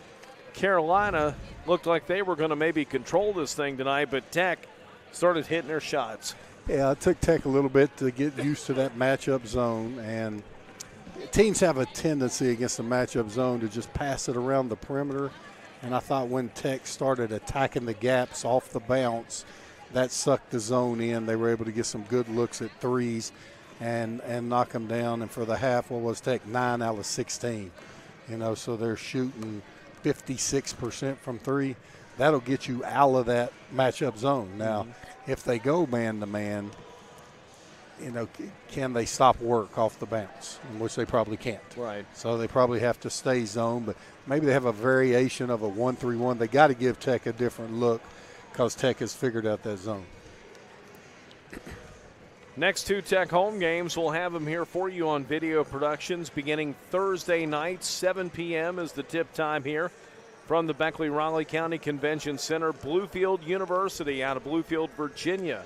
Carolina looked like they were going to maybe control this thing tonight, but Tech started hitting their shots. Yeah, it took Tech a little bit to get used to that matchup zone, and teams have a tendency against the matchup zone to just pass it around the perimeter. And I thought when Tech started attacking the gaps off the bounce, that sucked the zone in. They were able to get some good looks at threes and knock them down. And for the half, what was Tech? 9 out of 16. So they're shooting 56% from 3. That'll get you out of that matchup zone. Now, if they go man-to-man, can they stop work off the bounce, which they probably can't. Right. So they probably have to stay zone, but maybe they have a variation of a 1-3-1. They got to give Tech a different look because Tech has figured out that zone. Next 2 Tech home games, we'll have them here for you on Video Productions beginning Thursday night, 7 p.m. is the tip time here from the Beckley Raleigh County Convention Center. Bluefield University out of Bluefield, Virginia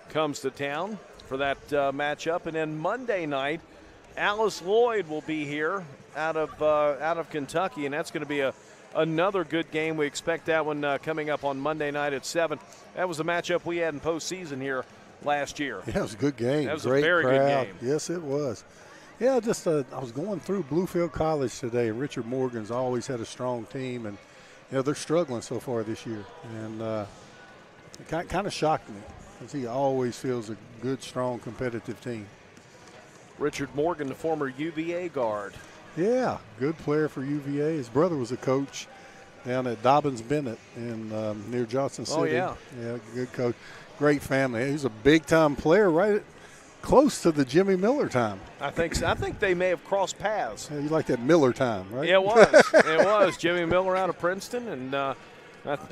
comes to town for that matchup. And then Monday night, Alice Lloyd will be here out of Kentucky, and that's going to be another good game. We expect that one coming up on Monday night at 7. That was the matchup we had in postseason here last year. Yeah, it was a good game. That was Great a very crowd. good game. Yes, it was. Yeah, just I was going through Bluefield College today, and Richard Morgan's always had a strong team, and they're struggling so far this year, and it kind of shocked me because he always feels a good, strong, competitive team. Richard Morgan, the former UVA guard. Yeah, good player for UVA. His brother was a coach down at Dobbins Bennett in near Johnson City. Oh, yeah. Yeah, good coach. Great family. He's a big-time player, right close to the Jimmy Miller time. I think so. I think they may have crossed paths. Yeah, you like that Miller time, right? Yeah, it was. It was. Jimmy Miller out of Princeton, and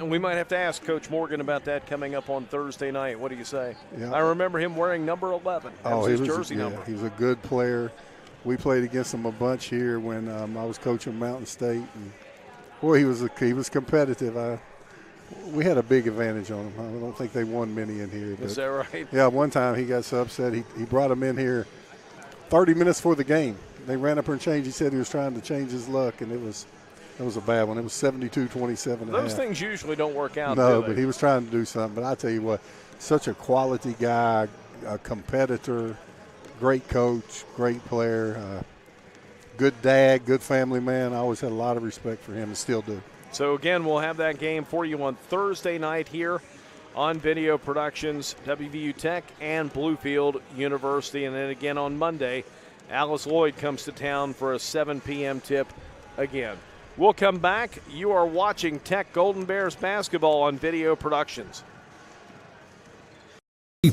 we might have to ask Coach Morgan about that coming up on Thursday night. What do you say? Yeah. I remember him wearing number 11. That was his jersey number. He was a good player. We played against him a bunch here when I was coaching Mountain State, and boy, he was competitive. We had a big advantage on him. I don't think they won many in here. Is that right? Yeah, one time he got so upset he brought him in here 30 minutes before the game. They ran up and changed. He said he was trying to change his luck, and it was a bad one. It was 72-27. Those things usually don't work out. No, do they? but he was trying to do something. But I tell you what, such a quality guy, a competitor, great coach, great player, good dad, good family man. I always had a lot of respect for him and still do. So, again, we'll have that game for you on Thursday night here on Video Productions, WVU Tech and Bluefield University. And then again on Monday, Alice Lloyd comes to town for a 7 p.m. tip again. We'll come back. You are watching Tech Golden Bears basketball on Video Productions.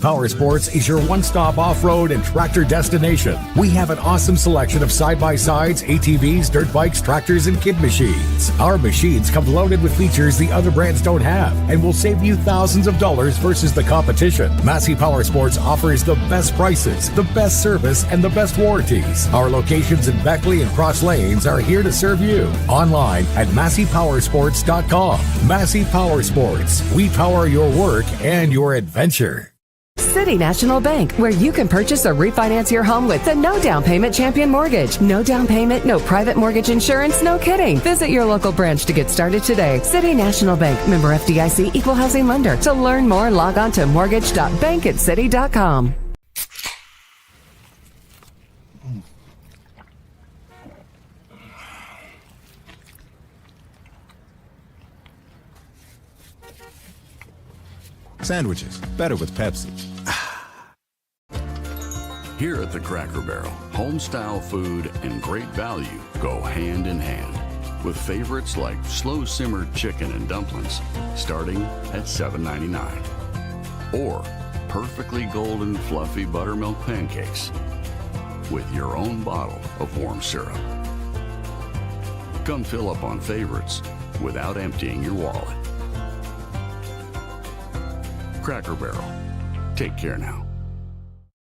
Power Sports is your one-stop off-road and tractor destination. We have an awesome selection of side-by-sides, ATVs, dirt bikes, tractors, and kid machines. Our machines come loaded with features the other brands don't have and will save you thousands of dollars versus the competition. Massey Power Sports offers the best prices, the best service, and the best warranties. Our locations in Beckley and Cross Lanes are here to serve you. Online at MasseyPowersports.com. Massey Power Sports. We power your work and your adventure. City National Bank, where you can purchase or refinance your home with the no down payment Champion Mortgage. No down payment, no private mortgage insurance, no kidding. Visit your local branch to get started today. City National Bank, member FDIC, equal housing lender. To learn more, log on to mortgage.bankatcity.com. Sandwiches, better with Pepsi. Here at the Cracker Barrel, home-style food and great value go hand in hand, with favorites like slow-simmered chicken and dumplings starting at $7.99, or perfectly golden fluffy buttermilk pancakes with your own bottle of warm syrup. Come fill up on favorites without emptying your wallet. Cracker Barrel. Take care now.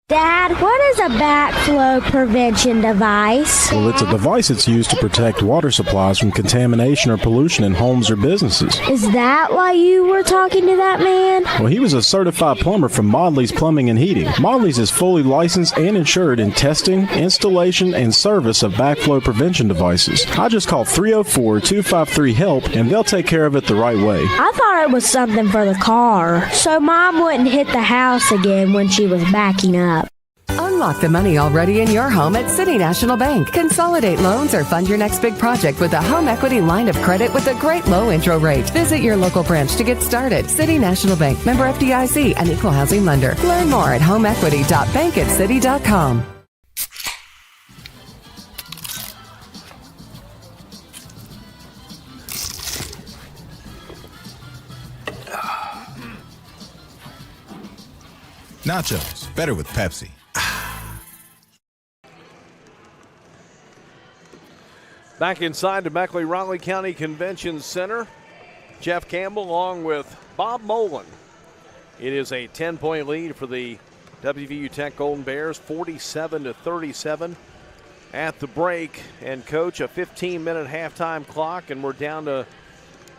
Dad, what is a backflow prevention device? Well, it's a device that's used to protect water supplies from contamination or pollution in homes or businesses. Is that why you were talking to that man? Well, he was a certified plumber from Modley's Plumbing and Heating. Modley's is fully licensed and insured in testing, installation, and service of backflow prevention devices. I just call 304-253-HELP, and they'll take care of it the right way. I thought it was something for the car, so Mom wouldn't hit the house again when she was backing up. Unlock the money already in your home at City National Bank. Consolidate loans or fund your next big project with a home equity line of credit with a great low intro rate. Visit your local branch to get started. City National Bank, member FDIC, and equal housing lender. Learn more at homeequity.bankatcity.com. Nachos, better with Pepsi. Back inside the Beckley-Raleigh County Convention Center, Jeff Campbell along with Bob Molen. It is a 10-point lead for the WVU Tech Golden Bears, 47-37 at the break. And, Coach, a 15-minute halftime clock, and we're down to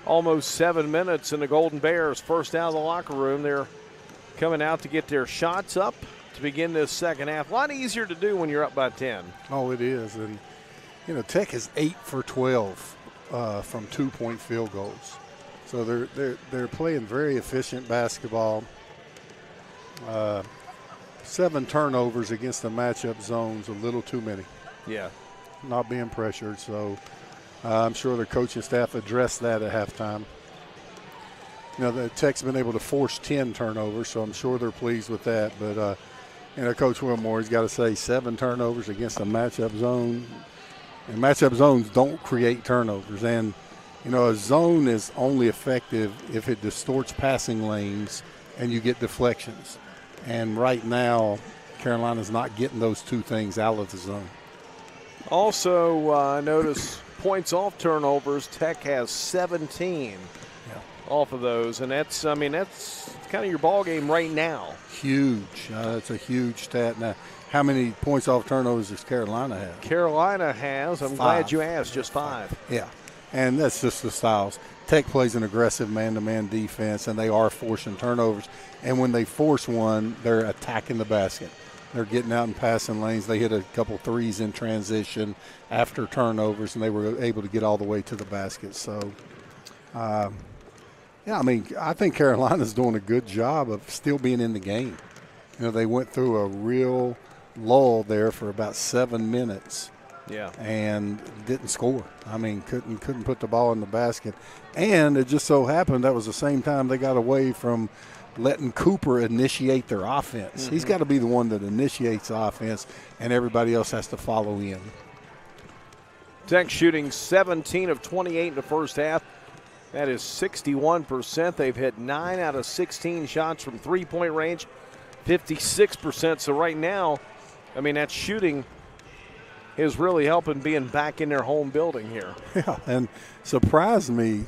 almost 7 minutes, and the Golden Bears first out of the locker room. They're coming out to get their shots up to begin this second half. A lot easier to do when you're up by 10. Oh, it is. And, you know, Tech is 8 for 12 from 2-point field goals. So they're playing very efficient basketball. 7 turnovers against the matchup zone's a little too many. Yeah. Not being pressured, so I'm sure the coaching staff addressed that at halftime. You know, the Tech's been able to force 10 turnovers, so I'm sure they're pleased with that. But, Coach Wilmore, he's got to say 7 turnovers against a matchup zone. And matchup zones don't create turnovers. And, a zone is only effective if it distorts passing lanes and you get deflections. And right now, Carolina's not getting those 2 things out of the zone. Also, notice points off turnovers. Tech has 17 off of those, and that's kind of your ball game right now. Huge. That's a huge stat. Now, how many points off turnovers does Carolina have? Carolina has. I'm 5. glad you asked. Just 5. Yeah, and that's just the styles. Tech plays an aggressive man-to-man defense, and they are forcing turnovers. And when they force one, they're attacking the basket. They're getting out in passing lanes. They hit a couple threes in transition after turnovers, and they were able to get all the way to the basket. So, I think Carolina's doing a good job of still being in the game. They went through a real lull there for about 7 minutes. Yeah. And didn't score. Couldn't put the ball in the basket. And it just so happened that was the same time they got away from letting Cooper initiate their offense. He's got to be the one that initiates the offense, and everybody else has to follow in. Tech shooting 17 of 28 in the first half. That is 61%. They've hit 9 out of 16 shots from three-point range, 56%. So right now, that shooting is really helping being back in their home building here. Yeah, and surprised me.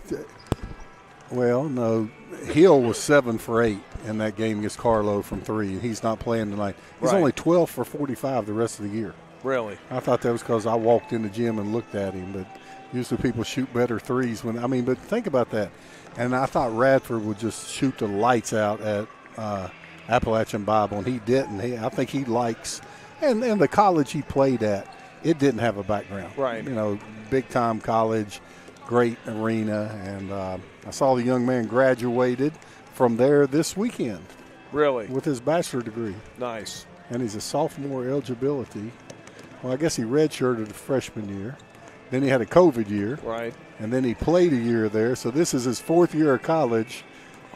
Well, no, Hill was 7 for 8 in that game against Carlo from 3, and he's not playing tonight. He's only 12 for 45 the rest of the year. Really? I thought that was because I walked in the gym and looked at him, but usually people shoot better threes but think about that. And I thought Radford would just shoot the lights out at Appalachian Bible, and he didn't. I think he likes, and the college he played at, it didn't have a background. Right. Big-time college, great arena, and I saw the young man graduated from there this weekend. Really? With his bachelor degree. Nice. And he's a sophomore eligibility. Well, I guess he redshirted the freshman year. Then he had a COVID year. Right. And then he played a year there. So this is his 4th year of college,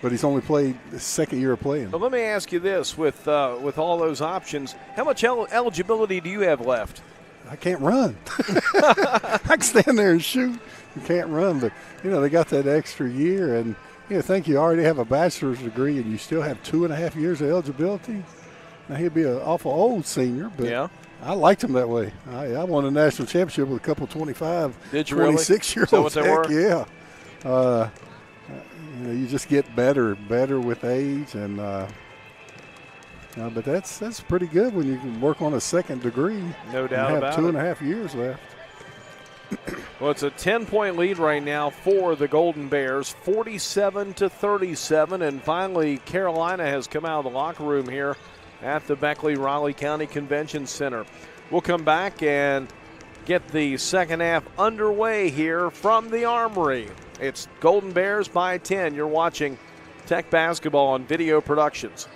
but he's only played his 2nd year of playing. But let me ask you this, with all those options, how much eligibility do you have left? I can't run. I can stand there and shoot. You can't run, but, they got that extra year. And, think you already have a bachelor's degree and you still have 2.5 years of eligibility. Now, he'd be an awful old senior, but yeah. I liked him that way. I won a national championship with a couple 25, 26-year-olds. Is that what they were? Yeah. You just get better with age, and but that's pretty good when you can work on a 2nd degree. No doubt about it. And have 2.5 years left. Well, it's a 10-point lead right now for the Golden Bears, 47-37, and finally Carolina has come out of the locker room here at the Beckley-Raleigh County Convention Center. We'll come back and get the second half underway here from the Armory. It's Golden Bears by 10. You're watching Tech Basketball on Video Productions.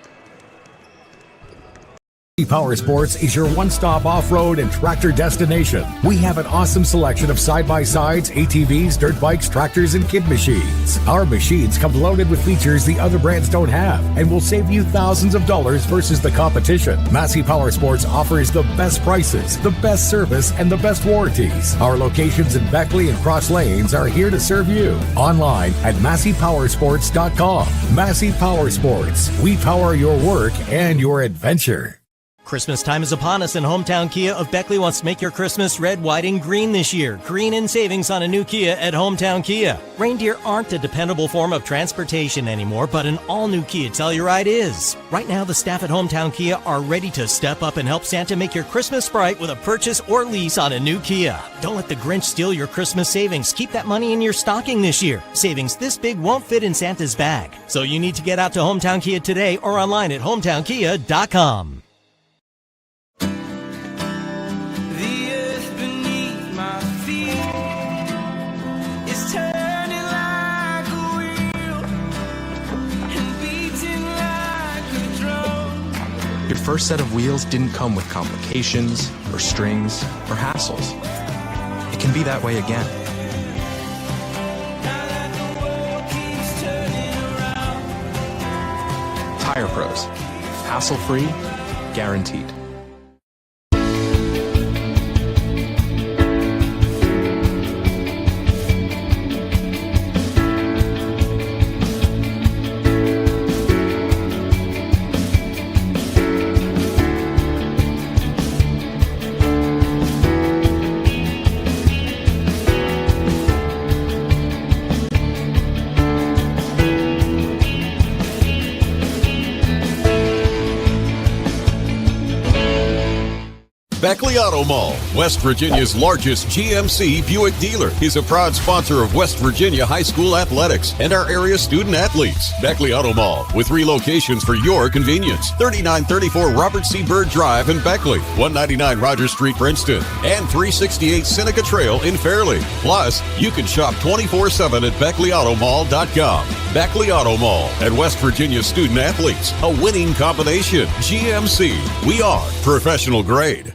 Power Sports is your one-stop off-road and tractor destination. We have an awesome selection of side-by-sides, ATVs, dirt bikes, tractors, and kid machines. Our machines come loaded with features the other brands don't have and will save you thousands of dollars versus the competition. Massey Power Sports offers the best prices, the best service, and the best warranties. Our locations in Beckley and Cross Lanes are here to serve you. Online at MasseyPowersports.com. Massey Power Sports. We power your work and your adventure. Christmas time is upon us, and Hometown Kia of Beckley wants to make your Christmas red, white, and green this year. Green in savings on a new Kia at Hometown Kia. Reindeer aren't a dependable form of transportation anymore, but an all-new Kia Telluride is. Right now, the staff at Hometown Kia are ready to step up and help Santa make your Christmas bright with a purchase or lease on a new Kia. Don't let the Grinch steal your Christmas savings. Keep that money in your stocking this year. Savings this big won't fit in Santa's bag. So you need to get out to Hometown Kia today or online at hometownkia.com. your first set of wheels didn't come with complications, or strings, or hassles. It can be that way again. Tire Pros. Hassle-free, guaranteed. Beckley Auto Mall, West Virginia's largest GMC Buick dealer, is a proud sponsor of West Virginia high school athletics and our area student athletes. Beckley Auto Mall, with 3 locations for your convenience: 3934 Robert C. Byrd Drive in Beckley, 199 Rogers Street, Princeton, and 368 Seneca Trail in Fairleigh. Plus, you can shop 24/7 at BeckleyAutomall.com. Beckley Auto Mall and West Virginia student athletes, a winning combination. GMC, we are professional grade.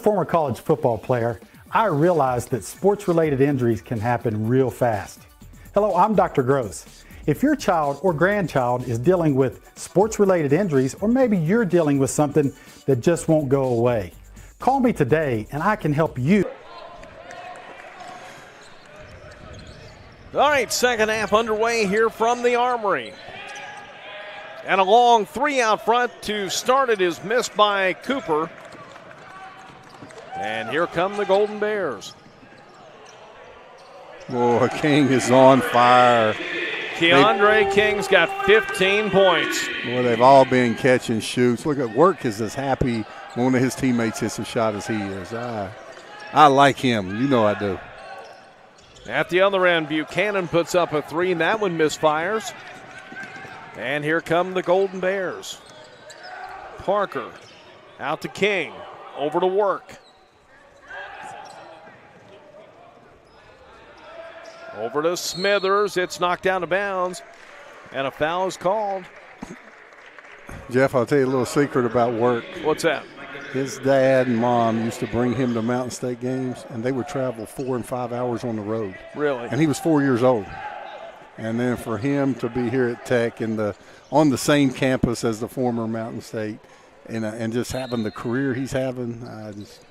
Former college football player, I realized that sports-related injuries can happen real fast. Hello, I'm Dr. Gross. If your child or grandchild is dealing with sports-related injuries, or maybe you're dealing with something that just won't go away, call me today and I can help you. All right, second half underway here from the Armory. And a long 3 out front to start it is missed by Cooper. And here come the Golden Bears. Boy, King is on fire. Keandre King's got 15 points. Boy, they've all been catch and shoots. Look at Work is as happy when one of his teammates hits a shot as he is. I like him. You know I do. At the other end, Buchanan puts up a 3, and that one misfires. And here come the Golden Bears. Parker out to King, over to Work. Over to Smithers. It's knocked out of bounds, and a foul is called. Jeff, I'll tell you a little secret about Work. What's that? His dad and mom used to bring him to Mountain State games, and they would travel 4 and 5 hours on the road. Really? And he was 4 years old. And then for him to be here at Tech and on the same campus as the former Mountain State, and just having the career he's having, I just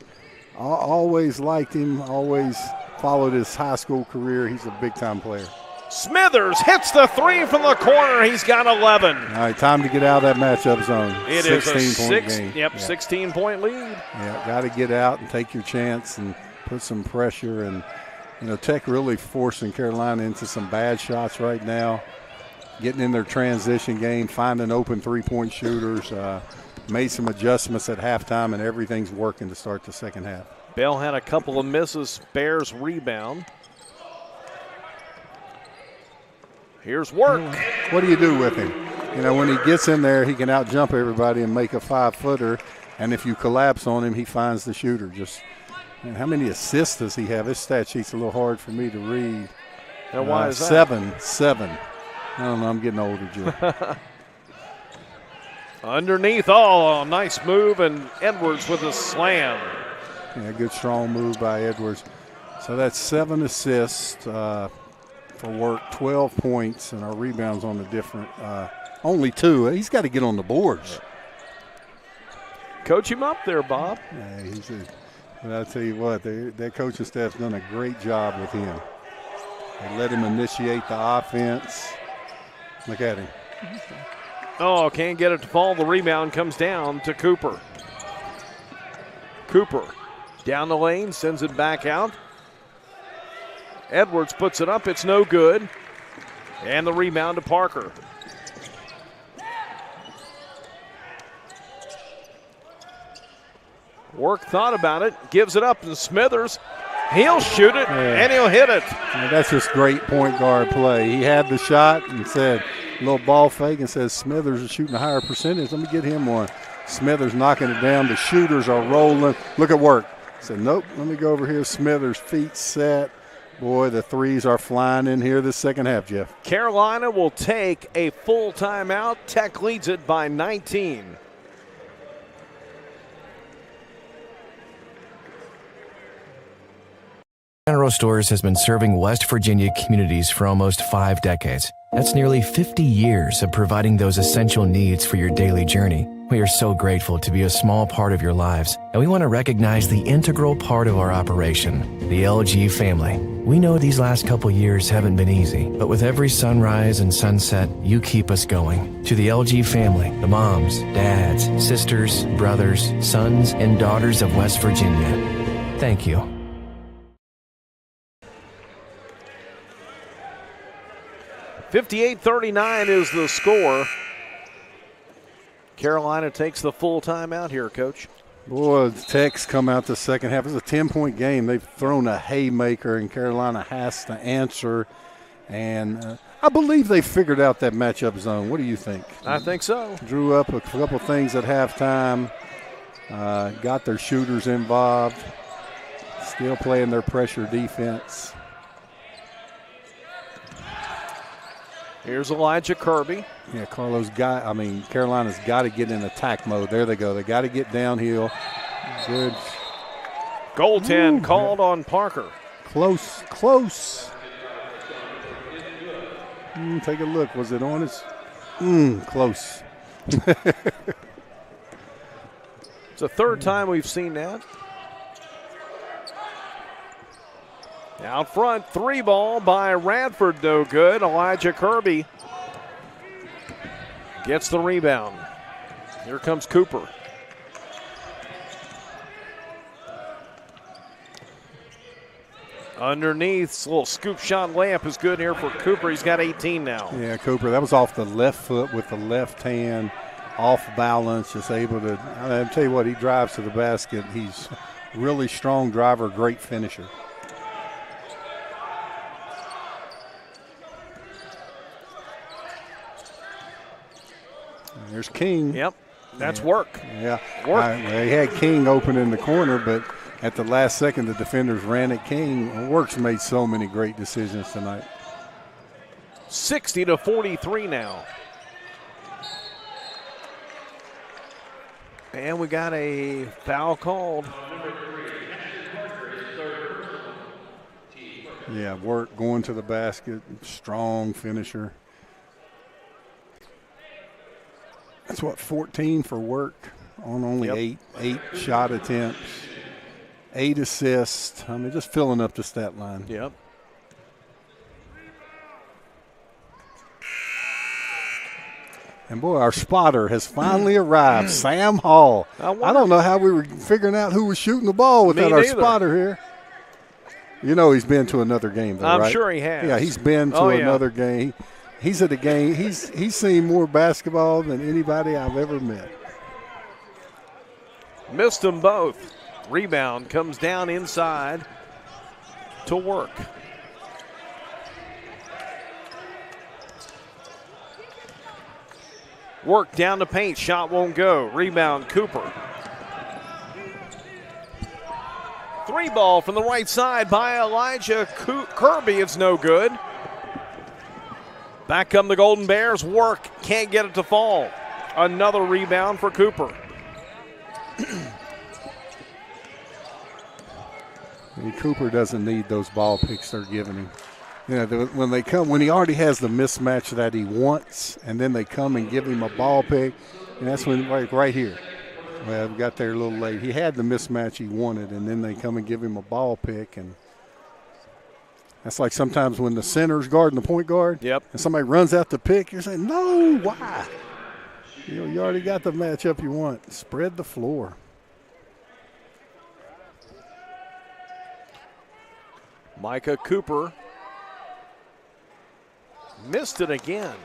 always liked him, always followed his high school career. He's a big-time player. Smithers hits the 3 from the corner. He's got 11. All right, time to get out of that matchup zone. It is a 16-point game. Yep, 16-point lead. Yeah, got to get out and take your chance and put some pressure. And, Tech really forcing Carolina into some bad shots right now, getting in their transition game, finding open three-point shooters, made some adjustments at halftime, and everything's working to start the second half. Bell had a couple of misses. Bears rebound. Here's Work. What do you do with him? When he gets in there, he can out-jump everybody and make a 5-footer. And if you collapse on him, he finds the shooter. How many assists does he have? His stat sheet's a little hard for me to read. Now, why is that? Seven. I don't know. I'm getting older, Joe. Underneath, a nice move, and Edwards with a slam. Yeah, good strong move by Edwards. So that's 7 assists for Work, 12 points, and our rebounds on the different. Only 2. He's got to get on the boards. Coach him up there, Bob. Yeah, but I'll tell you what, their coaching staff's done a great job with him. They let him initiate the offense. Look at him. Can't get it to fall. The rebound comes down to Cooper. Cooper down the lane, sends it back out. Edwards puts it up. It's no good. And the rebound to Parker. Work thought about it, gives it up, and Smithers, he'll shoot it, and he'll hit it. That's just great point guard play. He had the shot and said, a little ball fake, and says Smithers is shooting a higher percentage. Let me get him one. Smithers knocking it down. The shooters are rolling. Look at Work. Said, nope, let me go over here. Smithers, feet set, Boy, the threes are flying in here this second half, Jeff. Carolina will take a full timeout. Tech leads it by 19. General Stores has been serving West Virginia communities for almost 5 decades. That's nearly 50 years of providing those essential needs for your daily journey. We are so grateful to be a small part of your lives, and we want to recognize the integral part of our operation, the LG family. We know these last couple years haven't been easy, but with every sunrise and sunset, you keep us going. To the LG family, the moms, dads, sisters, brothers, sons, and daughters of West Virginia, thank you. 58-39 is the score. Carolina takes the full timeout here, Coach. Boy, Tech's come out the second half. It's a 10-point game. They've thrown a haymaker, and Carolina has to answer. And I believe they figured out that matchup zone. What do you think? I think so. Drew up a couple things at halftime, got their shooters involved, still playing their pressure defense. Here's Elijah Kirby. Yeah, Carolina's got to get in attack mode. There they go. They got to get downhill. Good. Goaltend called on Parker. Close. Take a look. Was it on his? Close. It's the third time we've seen that. Out front, 3-ball by Radford, no good. Elijah Kirby gets the rebound. Here comes Cooper. Underneath, little scoop shot layup is good here for Cooper. He's got 18 now. Yeah, Cooper, that was off the left foot with the left hand, off balance, just able to, I'll tell you what, he drives to the basket. He's really strong driver, great finisher. There's King. Yep, that's work. Yeah, work. They had King open in the corner, but at the last second, the defenders ran at King. Work's made so many great decisions tonight. 60-43 now. And we got a foul called. Yeah, Work going to the basket, strong finisher. That's what, 14 for Work on only eight shot attempts, 8 assists. I mean, just filling up the stat line. Yep. And boy, our spotter has finally arrived, Sam Hall. I don't know how we were figuring out who was shooting the ball without our spotter here. You know he's been to another game, though, right? I'm sure he has. Yeah, he's been to another game. He's at a game. He's seen more basketball than anybody I've ever met. Missed them both. Rebound comes down inside to Work. Work down the paint. Shot won't go. Rebound Cooper. 3-ball from the right side by Elijah Kirby. It's no good. Back come the Golden Bears. Work can't get it to fall. Another rebound for Cooper. Cooper doesn't need those ball picks they're giving him. You know, when he already has the mismatch that he wants, and then they come and give him a ball pick, and that's when, right here. Well, we got there a little late. He had the mismatch he wanted, and then they come and give him a ball pick, and that's like sometimes when the center's guarding the point guard, and somebody runs out the pick, you're saying, no, why? You already got the matchup you want. Spread the floor. Micah Cooper missed it again.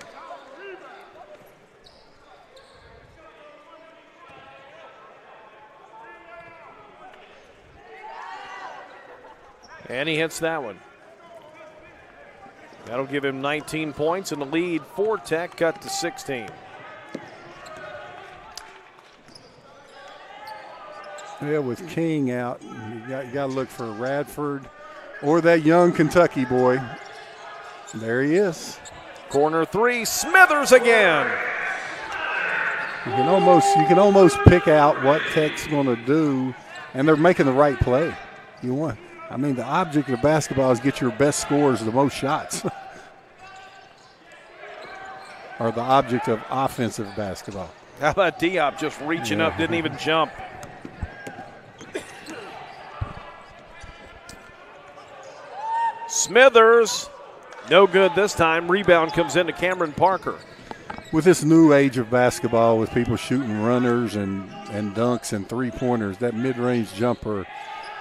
And he hits that one. That'll give him 19 points, and the lead for Tech cut to 16. Yeah, with King out, you got to look for Radford Or that young Kentucky boy. There he is. Corner three, Smithers again. You can almost pick out what Tech's going to do, and they're making the right play. The object of basketball is get your best scores the most shots. Or the object of offensive basketball. How about Diop just reaching up, didn't even jump. Smithers, no good this time. Rebound comes into Cameron Parker. With this new age of basketball, with people shooting runners and dunks and three-pointers, that mid-range jumper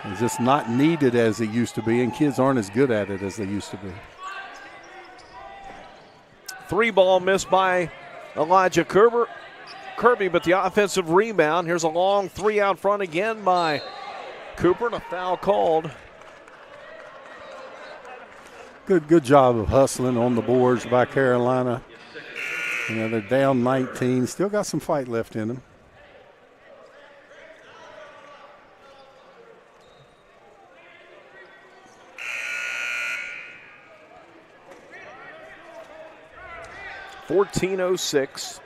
is just not needed as it used to be, and kids aren't as good at it as they used to be. Three ball missed by Elijah Kirby, but the offensive rebound. Here's a long three out front again by Cooper, and a foul called. Good job of hustling on the boards by Carolina. They're down 19, still got some fight left in them. .1406.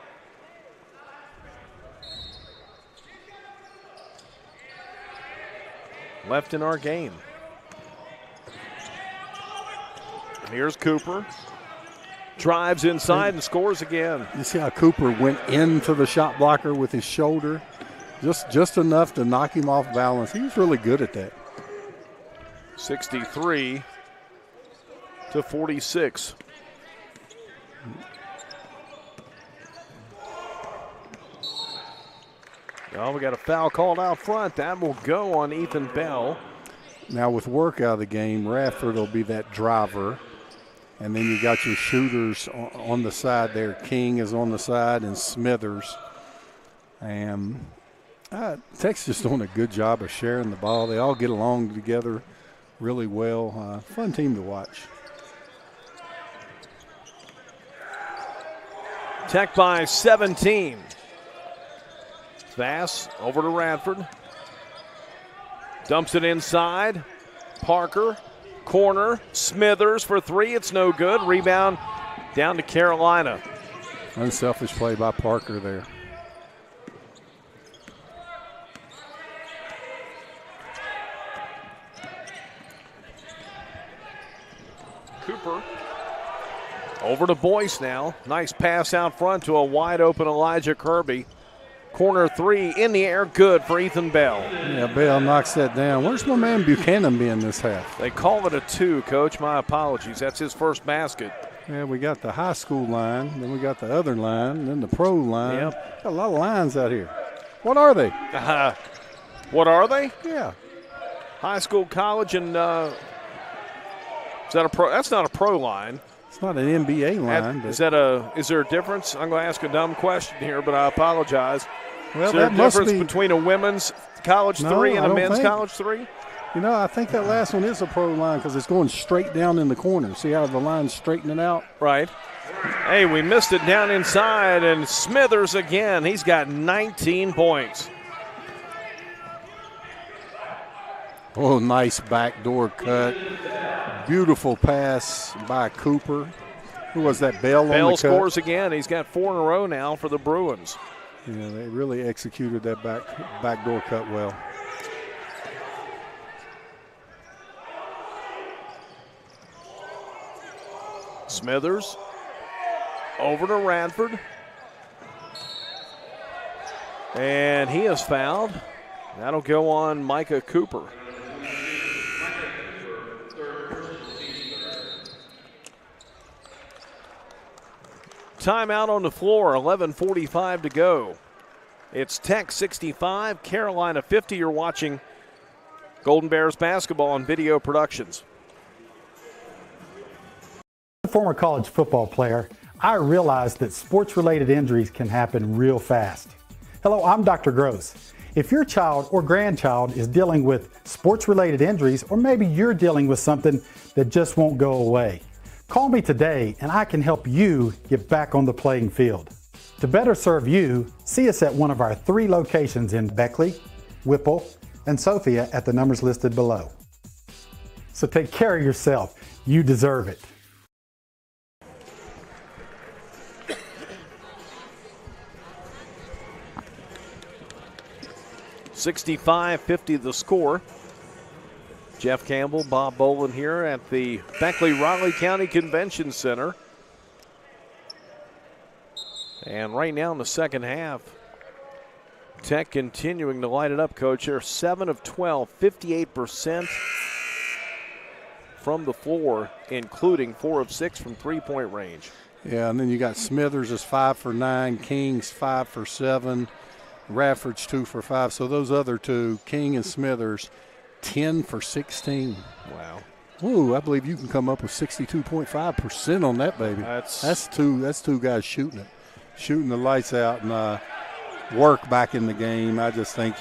Left in our game. Here's Cooper. Drives inside and scores again. You see how Cooper went into the shot blocker with his shoulder? Just enough to knock him off balance. He was really good at that. 63-46. Well, we got a foul called out front. That will go on Ethan Bell. Now with work out of the game, Radford will be that driver. And then you got your shooters on the side there. King is on the side and Smithers. And Tech's just doing a good job of sharing the ball. They all get along together really well. Fun team to watch. Tech by 17. Vass over to Radford. Dumps it inside. Parker. Corner. Smithers for three. It's no good. Rebound down to Carolina. Unselfish play by Parker there. Cooper over to Boyce now. Nice pass out front to a wide open Elijah Kirby. Corner three in the air, good for Ethan Bell. Yeah, Bell knocks that down. Where's my man Buchanan been this half? They call it a two, Coach. My apologies. That's his first basket. Yeah, we got the high school line, then we got the other line, and then the pro line. Yep. Got a lot of lines out here. What are they? What are they? Yeah. High school, college, and is that a pro? That's not a pro line. It's not an NBA line. Is there a difference? I'm going to ask a dumb question here, but I apologize. Well, is there that a must difference be between a women's college three and a men's college three? You know, I think that last one is a pro line because it's going straight down in the corner. See how the line's straightening out? Right. Hey, we missed it down inside, and Smithers again. He's got 19 points. Oh, nice backdoor cut. Beautiful pass by Cooper. Who was that, Bell on the cut? Bell scores again. He's got 4 in a row now for the Bruins. Yeah, they really executed that backdoor cut well. Smithers over to Radford. And he is fouled. That'll go on Micah Cooper. Timeout on the floor, 11:45 to go. It's Tech 65, Carolina 50. You're watching Golden Bears basketball on Video Productions. As a former college football player, I realized that sports-related injuries can happen real fast. Hello, I'm Dr. Gross. If your child or grandchild is dealing with sports-related injuries, or maybe you're dealing with something that just won't go away, call me today and I can help you get back on the playing field. To better serve you, see us at one of our 3 locations in Beckley, Whipple, and Sophia at the numbers listed below. So take care of yourself. You deserve it. $65-50 the score. Jeff Campbell, Bob Boland here at the Beckley-Raleigh County Convention Center. And right now in the second half, Tech continuing to light it up, Coach. They're 7 of 12, 58% from the floor, including 4 of 6 from three-point range. Yeah, and then you got Smithers is 5 for 9, King's 5 for 7, Rafford's 2 for 5. So those other two, King and Smithers, 10 for 16. Wow. Ooh, I believe you can come up with 62.5% on that baby. That's two guys shooting the lights out, and work back in the game. I just think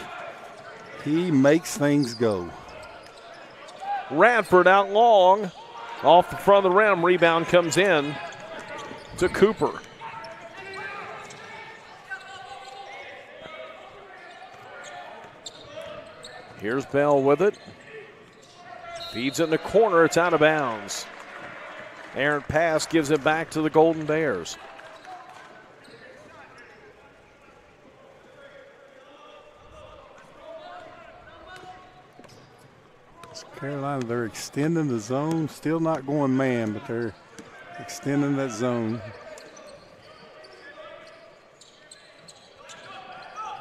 he makes things go. Radford out long, off the front of the rim. Rebound comes in to Cooper. Here's Bell with it. Feeds it in the corner. It's out of bounds. Errant pass gives it back to the Golden Bears. Carolina, they're extending the zone. Still not going man, but they're extending that zone.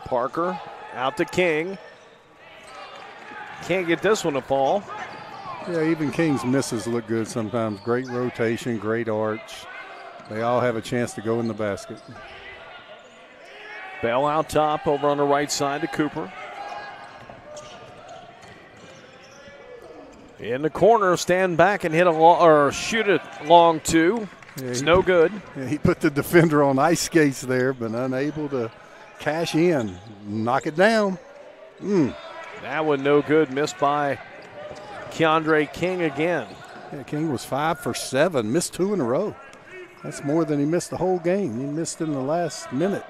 Parker out to King. Can't get this one to fall. Yeah, even King's misses look good sometimes. Great rotation, great arch. They all have a chance to go in the basket. Bell out top over on the right side to Cooper. In the corner, stand back and shoot it long two. Yeah, it's no good. Yeah, he put the defender on ice skates there, but unable to cash in. Knock it down. That one no good. Missed by Keandre King again. Yeah, King was 5 for 7. Missed 2 in a row. That's more than he missed the whole game. He missed in the last minute.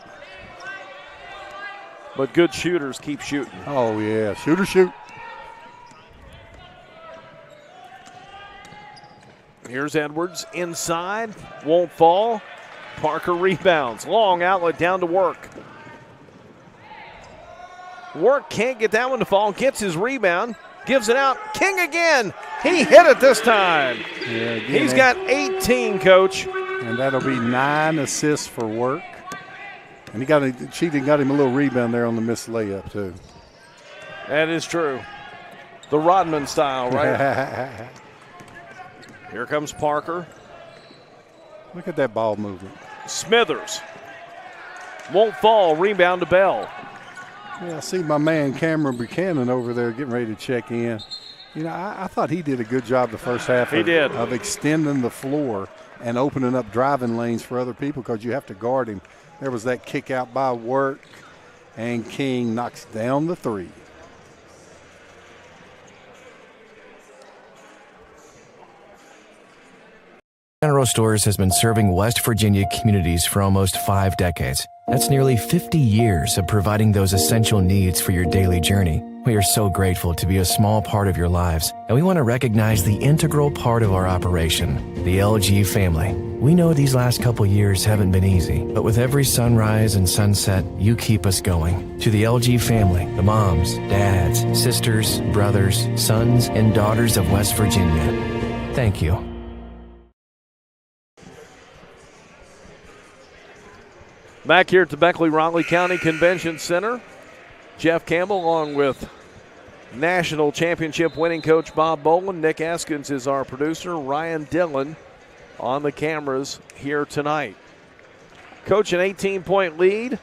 But good shooters keep shooting. Oh, yeah. Shoot. Here's Edwards inside. Won't fall. Parker rebounds. Long outlet down to Work. Work can't get that one to fall. Gets his rebound. Gives it out. King again. He hit it this time. Yeah, he's got 18, Coach. And that'll be 9 assists for Work. And Cheating got him a little rebound there on the missed layup, too. That is true. The Rodman style, right? Here comes Parker. Look at that ball movement. Smithers. Won't fall. Rebound to Bell. Yeah, I see my man Cameron Buchanan over there getting ready to check in. You know, I thought he did a good job the first half of extending the floor and opening up driving lanes for other people because you have to guard him. There was that kick out by Work, and King knocks down the three. General Stores has been serving West Virginia communities for almost 5 decades. That's nearly 50 years of providing those essential needs for your daily journey. We are so grateful to be a small part of your lives, and we want to recognize the integral part of our operation, the LG family. We know these last couple years haven't been easy, but with every sunrise and sunset, you keep us going. To the LG family, the moms, dads, sisters, brothers, sons, and daughters of West Virginia, thank you. Back here at the Beckley-Raleigh County Convention Center, Jeff Campbell along with national championship winning coach Bob Boland. Nick Eskins is our producer. Ryan Dillon on the cameras here tonight. Coach, an 18-point lead.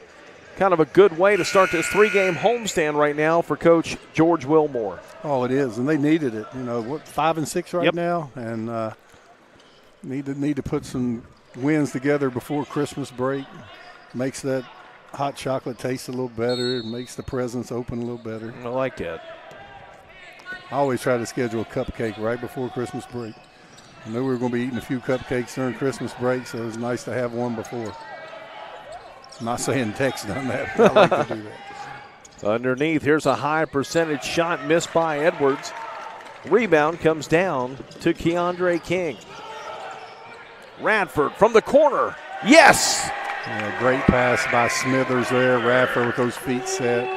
Kind of a good way to start this 3-game homestand right now for Coach George Wilmore. Oh, it is, and they needed it. You know, 5 and 6 right now, and need to put some wins together before Christmas break. Makes that hot chocolate taste a little better. Makes the presents open a little better. I like that. I always try to schedule a cupcake right before Christmas break. I knew we were going to be eating a few cupcakes during Christmas break, so it was nice to have one before. I'm not saying Tech's done that, but I like to do that. Underneath, here's a high percentage shot missed by Edwards. Rebound comes down to Keandre King. Radford from the corner. Yes! Yeah, great pass by Smithers there. Radford with those feet set.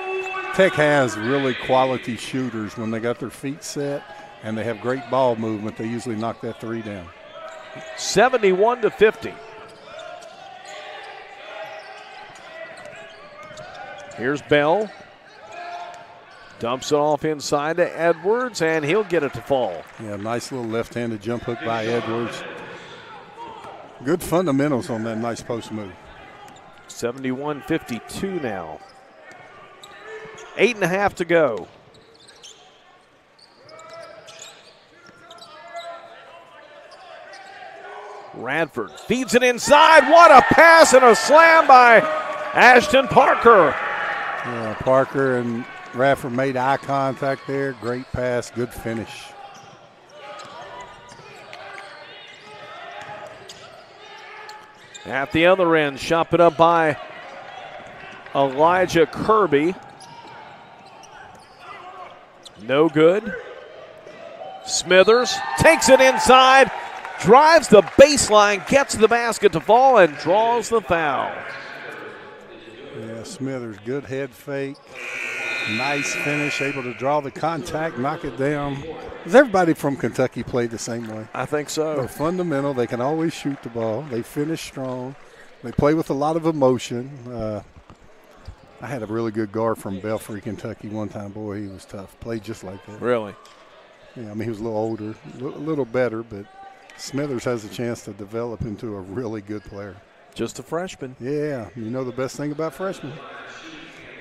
Tech has really quality shooters when they got their feet set, and they have great ball movement. They usually knock that three down. 71-50. Here's Bell. Dumps it off inside to Edwards, and he'll get it to fall. Yeah, nice little left-handed jump hook by Edwards. Good fundamentals on that nice post move. 71-52 now. 8.5 to go. Radford feeds it inside. What a pass and a slam by Ashton Parker. Yeah, Parker and Radford made eye contact there. Great pass, good finish. At the other end, shot it up by Elijah Kirby. No good. Smithers takes it inside, drives the baseline, gets the basket to fall, and draws the foul. Yeah, Smithers, good head fake. Nice finish, able to draw the contact, knock it down. Does everybody from Kentucky play the same way? I think so. They're fundamental. They can always shoot the ball. They finish strong. They play with a lot of emotion. I had a really good guard from Belfry, Kentucky one time. Boy, he was tough. Played just like that. Really? Yeah, I mean, he was a little older, a little better, but Smithers has a chance to develop into a really good player. Just a freshman. Yeah, you know the best thing about freshmen?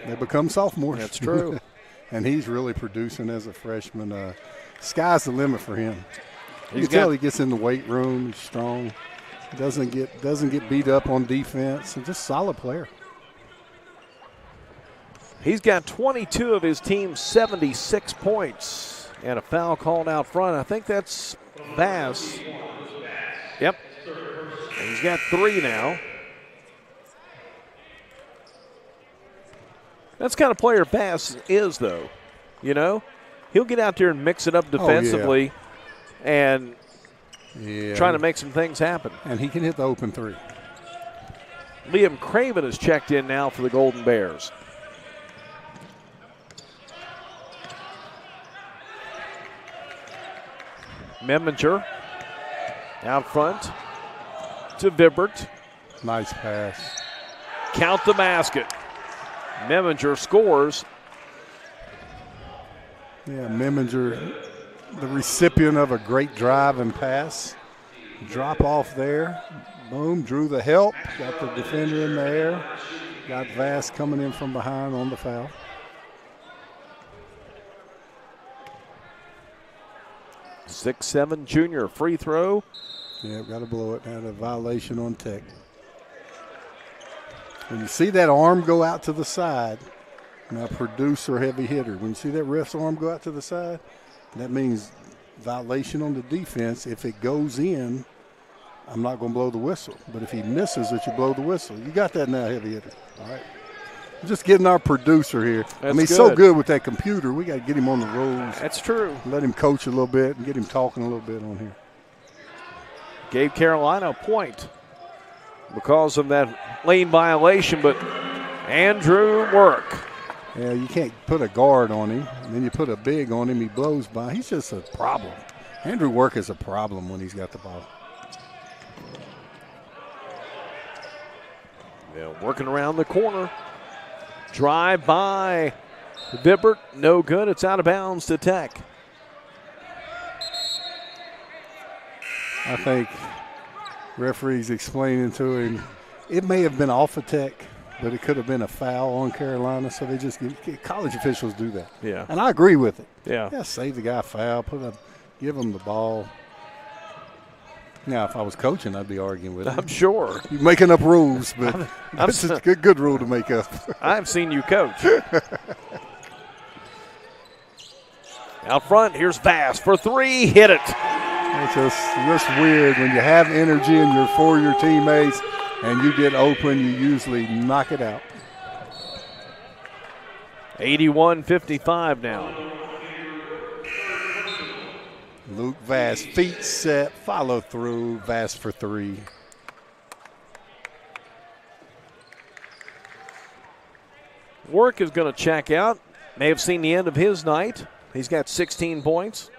They become sophomores. That's true. And he's really producing as a freshman. Sky's the limit for him. You can tell he gets in the weight room. He's strong. Doesn't get beat up on defense. And just solid player. He's got 22 of his team's 76 points. And a foul called out front. I think that's Bass. Yep. And he's got 3 now. That's the kind of player Bass is, though. You know, he'll get out there and mix it up defensively and trying to make some things happen. And he can hit the open three. Liam Craven has checked in now for the Golden Bears. Memminger out front to Vibert. Nice pass. Count the basket. Memminger scores. Yeah, Memminger, the recipient of a great drive and pass. Drop off there. Boom, drew the help. Got the defender in the air. Got Vass coming in from behind on the foul. .67 junior free throw. Yeah, got to blow it. Had a violation on Tech. When you see that arm go out to the side, now producer heavy hitter. When you see that ref's arm go out to the side, that means violation on the defense. If it goes in, I'm not going to blow the whistle. But if he misses it, you blow the whistle. You got that now, heavy hitter. All right. We're just getting our producer here. He's so good with that computer. We got to get him on the rolls. That's true. Let him coach a little bit and get him talking a little bit on here. Gave Carolina a point because of that lane violation, but Andrew Work. Yeah, you can't put a guard on him, and then you put a big on him, he blows by. He's just a problem. Andrew Work is a problem when he's got the ball. Yeah, working around the corner. Drive by Vibert, no good. It's out of bounds to Tech. I think referee's explaining to him, it may have been off of Tech, but it could have been a foul on Carolina, so they just college officials do that. Yeah. And I agree with it. Yeah. Save the guy a foul, give him the ball. Now, if I was coaching, I'd be arguing with him. I'm sure. You're making up rules, but it's a good rule to make up. I've seen you coach. Out front, here's Vass for 3. Hit it. It's just weird when you have energy and you're for your teammates and you get open, you usually knock it out. 81-55 now. Luke Vass, feet set, follow through, Vass for three. Work is going to check out. May have seen the end of his night. He's got 16 points.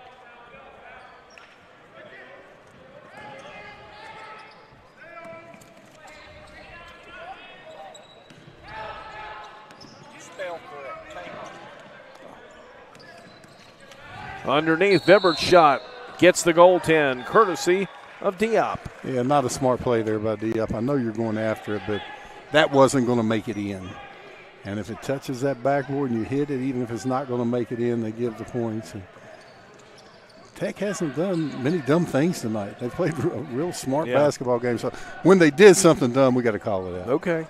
Underneath, Vibbert's shot gets the goaltend, courtesy of Diop. Yeah, not a smart play there by Diop. I know you're going after it, but that wasn't going to make it in. And if it touches that backboard and you hit it, even if it's not going to make it in, they give the points. And Tech hasn't done many dumb things tonight. They played a real smart basketball game. So when they did something dumb, we got to call it out. Okay.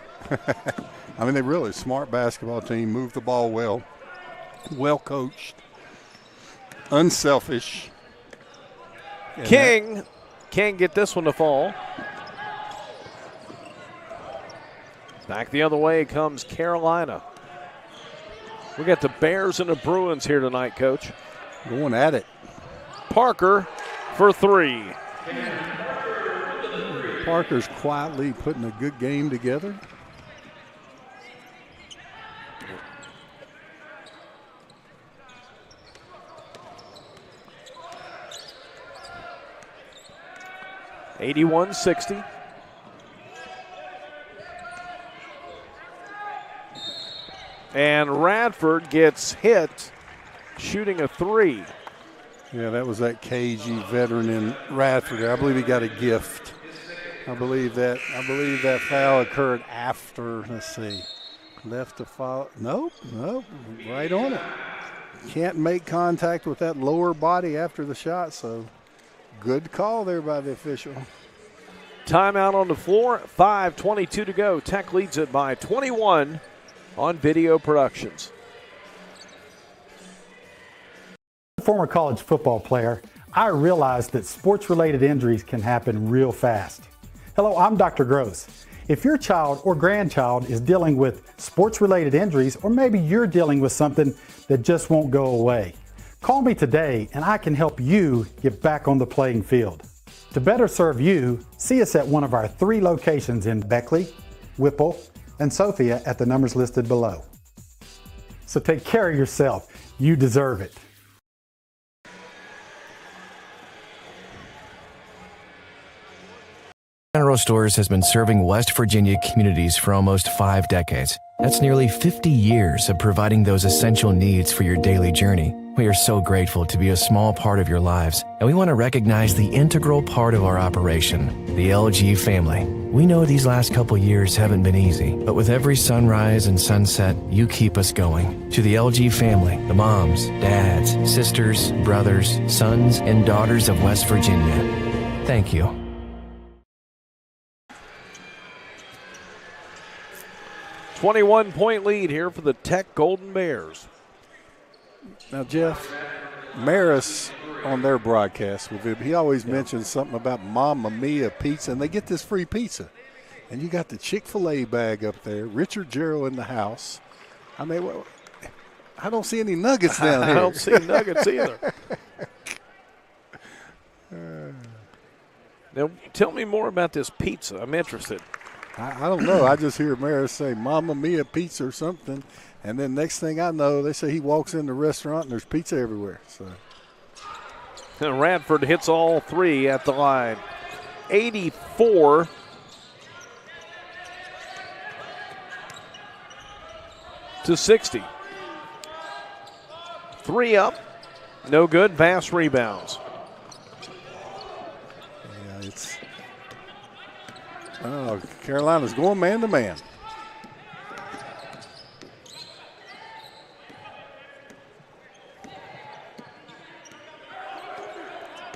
I mean, they really smart basketball team, moved the ball well, well coached, unselfish. King can't get this one to fall. Back the other way comes Carolina. We got the Bears and the Bruins here tonight, Coach. Going at it. Parker for three. Parker's quietly putting a good game together. (81-60). And Radford gets hit shooting a three. Yeah, that was that cagey veteran in Radford. I believe he got a gift. I believe that foul occurred after, let's see, left to foul. Nope, right on it. Can't make contact with that lower body after the shot, so good call there by the official. Timeout on the floor, 5:22 to go. Tech leads it by 21 on Video Productions. Former college football player, I realized that sports-related injuries can happen real fast. Hello, I'm Dr. Gross. If your child or grandchild is dealing with sports-related injuries, or maybe you're dealing with something that just won't go away, call me today and I can help you get back on the playing field. To better serve you, see us at one of our 3 locations in Beckley, Whipple, and Sophia at the numbers listed below. So take care of yourself. You deserve it. General Stores has been serving West Virginia communities for almost 5 decades. That's nearly 50 years of providing those essential needs for your daily journey. We are so grateful to be a small part of your lives, and we want to recognize the integral part of our operation, the LG family. We know these last couple years haven't been easy, but with every sunrise and sunset, you keep us going. To the LG family, the moms, dads, sisters, brothers, sons, and daughters of West Virginia, thank you. 21-point lead here for the Tech Golden Bears. Now, Jeff, Maris on their broadcast with him, he always mentions something about Mamma Mia pizza, and they get this free pizza. And you got the Chick-fil-A bag up there, Richard Jarrow in the house. I mean, well, I don't see any nuggets down here. I don't see nuggets either. Now, tell me more about this pizza. I'm interested. I don't know. I just hear Maris say Mamma Mia pizza or something, and then next thing I know, they say he walks in the restaurant and there's pizza everywhere. So, and Radford hits all 3 at the line. 84 to 60. 3 up, no good. Vass rebounds. Yeah, it's. Oh, Carolina's going man to man.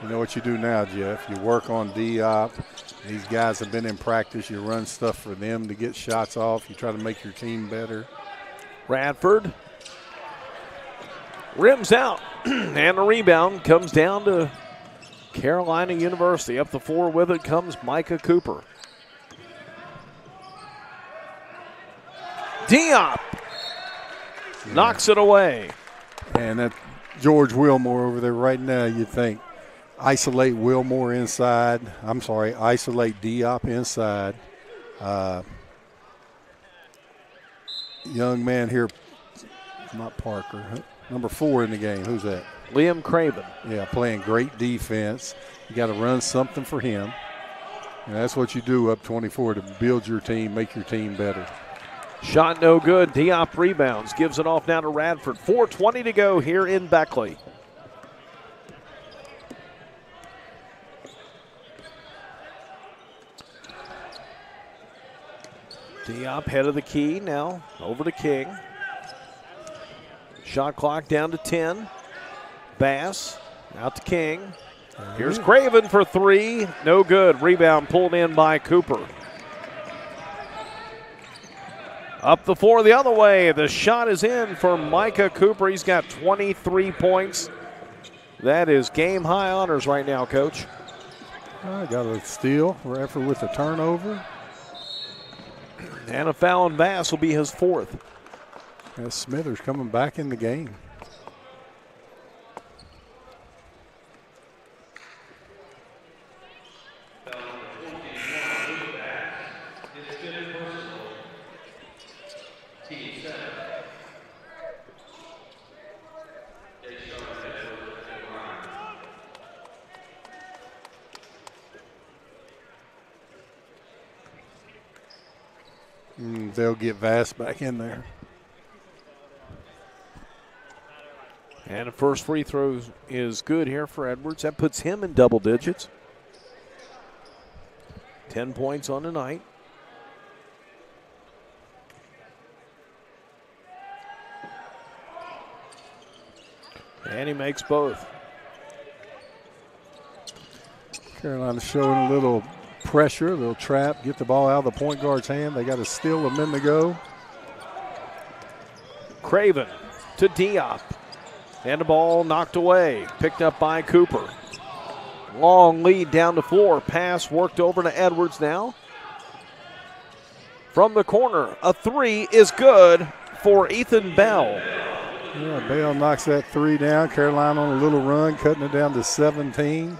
You know what you do now, Jeff? You work on Diop. These guys have been in practice. You run stuff for them to get shots off. You try to make your team better. Radford rims out, and the rebound comes down to Carolina University. Up the floor with it comes Micah Cooper. Diop knocks it away. And that George Wilmore over there right now, you think isolate Wilmore inside. Isolate Diop inside. Young man here, not Parker, number 4 in the game. Who's that? Liam Craven. Yeah, playing great defense. You got to run something for him. And that's what you do up 24 to build your team, make your team better. Shot no good. Diop rebounds. Gives it off now to Radford. 4:20 to go here in Beckley. Diop head of the key now. Over to King. Shot clock down to 10. Bass out to King. Here's Craven for 3. No good. Rebound pulled in by Cooper. Up the floor the other way. The shot is in for Micah Cooper. He's got 23 points. That is game high honors right now, Coach. Got a steal. Radford with a turnover. And a foul on Bass will be his 4th. And Smithers coming back in the game. They'll get Vass back in there. And the first free throw is good here for Edwards. That puts him in double digits. 10 points on the night. And he makes both. Carolina showing a little pressure, a little trap, get the ball out of the point guard's hand. They got to steal a minute to go. Craven to Diop. And the ball knocked away. Picked up by Cooper. Long lead down the floor. Pass worked over to Edwards now. From the corner, a 3 is good for Ethan Bell. Yeah, Bell knocks that 3 down. Carolina on a little run, cutting it down to 17.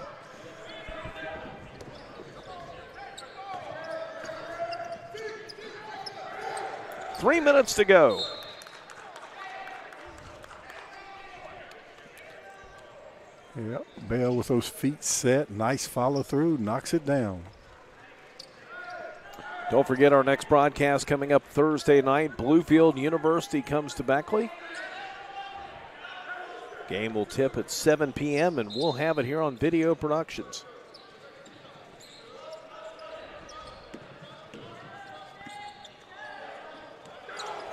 Three minutes to go. Yep, Bell with those feet set. Nice follow through, knocks it down. Don't forget our next broadcast coming up Thursday night. Bluefield University comes to Beckley. Game will tip at 7 p.m. and we'll have it here on Video Productions.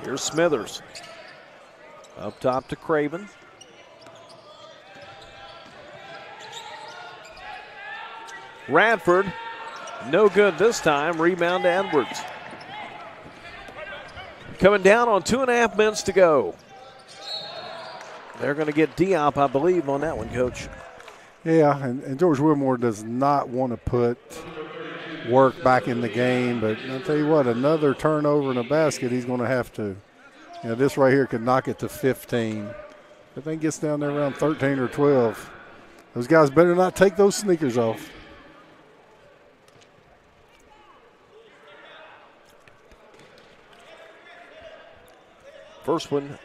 Here's Smithers. Up top to Craven. Radford, no good this time. Rebound to Edwards. Coming down on 2.5 minutes to go. They're going to get Diop, I believe, on that one, Coach. Yeah, and George Wilmore does not want to put work back in the game, but I'll tell you what, another turnover in a basket, he's going to have to. You know, this right here could knock it to 15. I think gets down there around 13 or 12. Those guys better not take those sneakers off. First one.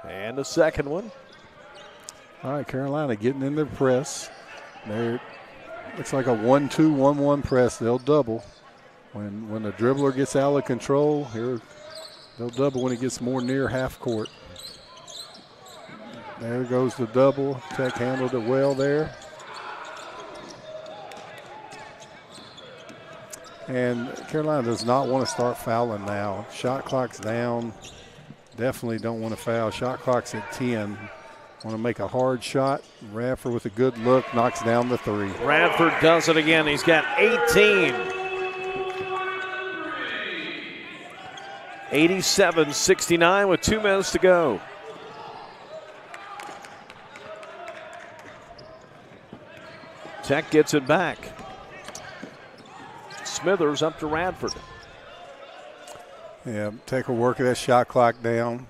And the second one. All right, Carolina getting in their press. There, looks like a 1-2-1-1 press. They'll double. When the dribbler gets out of control, here they'll double when he gets more near half court. There goes the double. Tech handled it well there. And Carolina does not want to start fouling now. Shot clock's down. Definitely don't want to foul. Shot clock's at 10. Want to make a hard shot. Radford with a good look knocks down the 3. Radford does it again. He's got 18. 87-69 with 2 minutes to go. Tech gets it back. Smithers up to Radford. Yeah, Tech will work that shot clock down.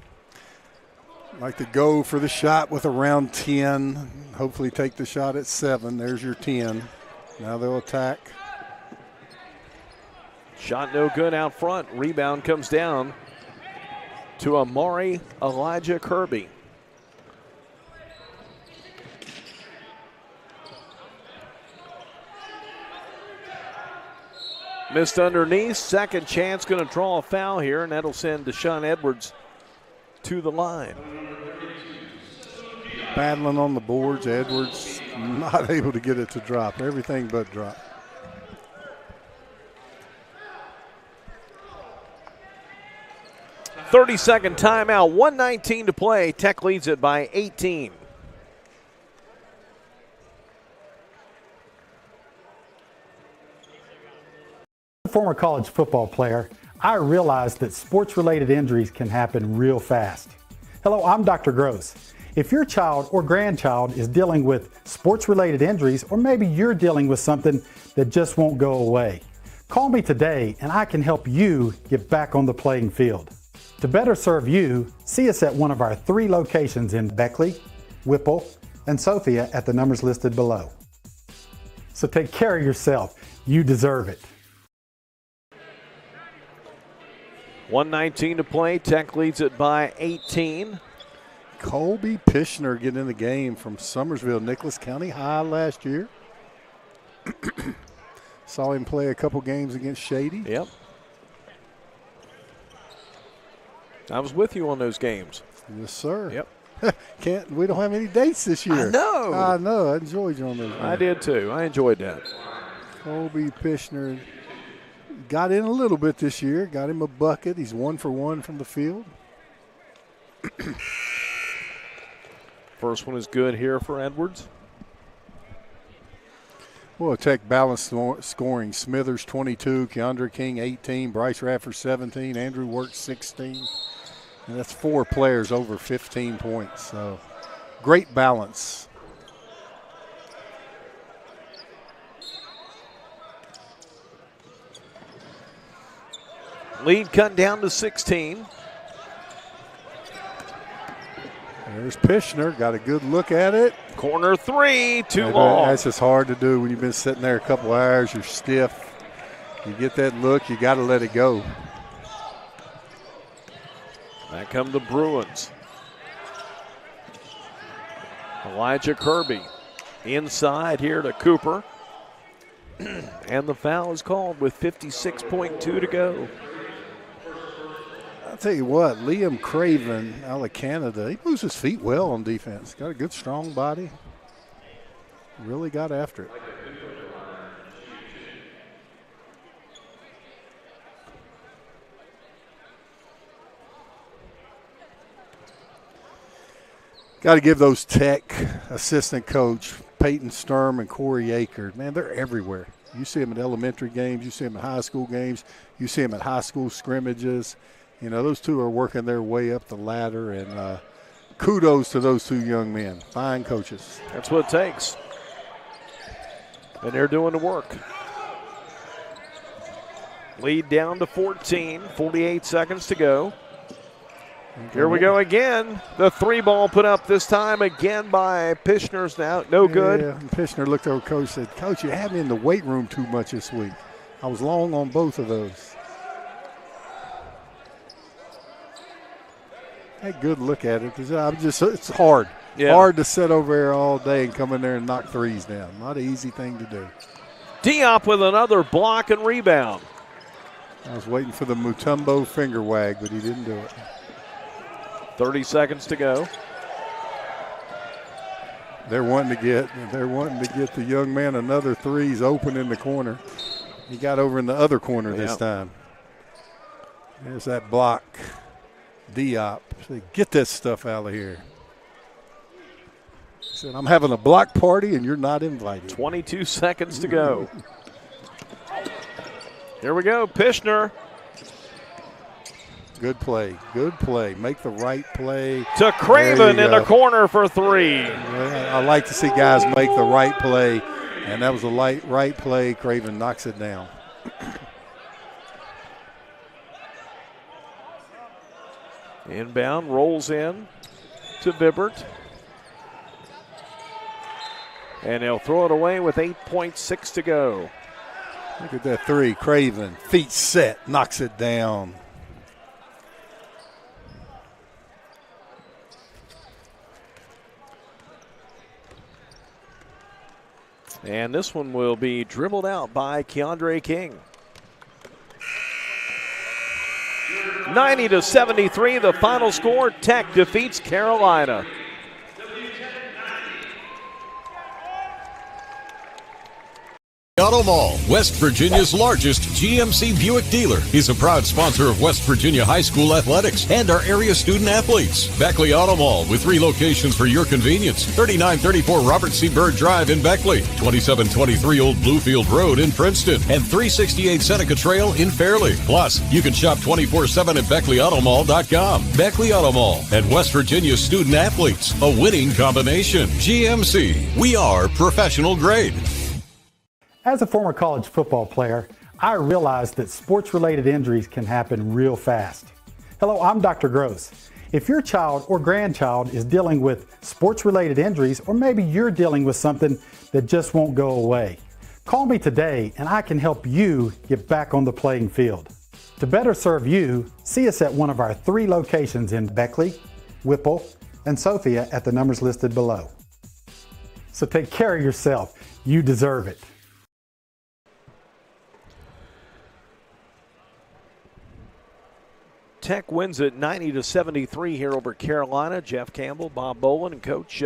Like to go for the shot with around 10. Hopefully take the shot at 7. There's your 10. Now they'll attack. Shot no good out front. Rebound comes down to Amari Elijah Kirby. Missed underneath. Second chance, going to draw a foul here, and that'll send Deshaun Edwards to the line. Battling on the boards. Edwards not able to get it to drop. Everything but drop. .30-second timeout. 1:19 to play. Tech leads it by 18. Former college football player, I realized that sports-related injuries can happen real fast. Hello, I'm Dr. Gross. If your child or grandchild is dealing with sports-related injuries, or maybe you're dealing with something that just won't go away, call me today and I can help you get back on the playing field. To better serve you, see us at one of our 3 locations in Beckley, Whipple, and Sophia at the numbers listed below. So take care of yourself. You deserve it. 1:19 to play. Tech leads it by 18. Colby Pishner getting in the game from Summersville, Nicholas County High last year. Saw him play a couple games against Shady. Yep. I was with you on those games. Yes, sir. Yep. We don't have any dates this year. I know. I enjoyed you on those games. I did too. I enjoyed that. Colby Pishner got in a little bit this year. Got him a bucket. He's 1 for 1 from the field. First one is good here for Edwards. Well, Tech balanced scoring. Smithers 22, Keandre King 18, Bryce Raffer 17, Andrew Work 16. And that's 4 players over 15 points. So great balance. Lead cut down to 16. There's Pishner, got a good look at it. Corner 3, too long. That's just hard to do when you've been sitting there a couple hours, you're stiff. You get that look, you got to let it go. Back come the Bruins. Elijah Kirby inside here to Cooper. And the foul is called with 56.2 to go. I'll tell you what, Liam Craven out of Canada, he moves his feet well on defense. Got a good, strong body. Really got after it. Got to give those Tech assistant coach, Peyton Sturm and Corey Aker, man, they're everywhere. You see them at elementary games. You see them at high school games. You see them at high school scrimmages. You know, those two are working their way up the ladder, and kudos to those 2 young men. Fine coaches. That's what it takes. And they're doing the work. Lead down to 14, 48 seconds to go. Here we go again. The 3 ball put up this time again by Pishner's now. No good. Yeah, Pishner looked over coach and said, Coach, you had me in the weight room too much this week. I was long on both of those. Hey, good look at it. It's hard. Yeah. Hard to sit over there all day and come in there and knock threes down. Not an easy thing to do. Diop with another block and rebound. I was waiting for the Mutombo finger wag, but he didn't do it. 30 seconds to go. They're wanting to get the young man another threes open in the corner. He got over in the other corner this time. There's that block. Diop. Get that stuff out of here. He said, I'm having a block party and you're not invited. 22 seconds to go. Here we go, Pishner. Good play, good play. Make the right play. To Craven in the corner for 3. I like to see guys make the right play, and that was a right play. Craven knocks it down. Inbound, rolls in. to Bibbert. And he'll throw it away with 8.6 to go. Look at that three. Craven, feet set, knocks it down. And this one will be dribbled out by Keandre King. 90-73, the final score. Tech defeats Carolina. Auto Mall, West Virginia's largest GMC Buick dealer, is a proud sponsor of West Virginia high school athletics and our area student athletes. Beckley Auto Mall, with 3 locations for your convenience: 3934 Robert C. Byrd Drive in Beckley, 2723 Old Bluefield Road in Princeton, and 368 Seneca Trail in Fairleigh. Plus, you can shop 24/7 at BeckleyAutomall.com. Beckley Auto Mall and West Virginia student athletes, a winning combination. GMC, we are professional grade. As a former college football player, I realized that sports-related injuries can happen real fast. Hello, I'm Dr. Gross. If your child or grandchild is dealing with sports-related injuries, or maybe you're dealing with something that just won't go away, call me today and I can help you get back on the playing field. To better serve you, see us at one of our 3 locations in Beckley, Whipple, and Sophia at the numbers listed below. So take care of yourself. You deserve it. Tech wins it 90-73 here over Carolina. Jeff Campbell, Bob Bolin, and Coach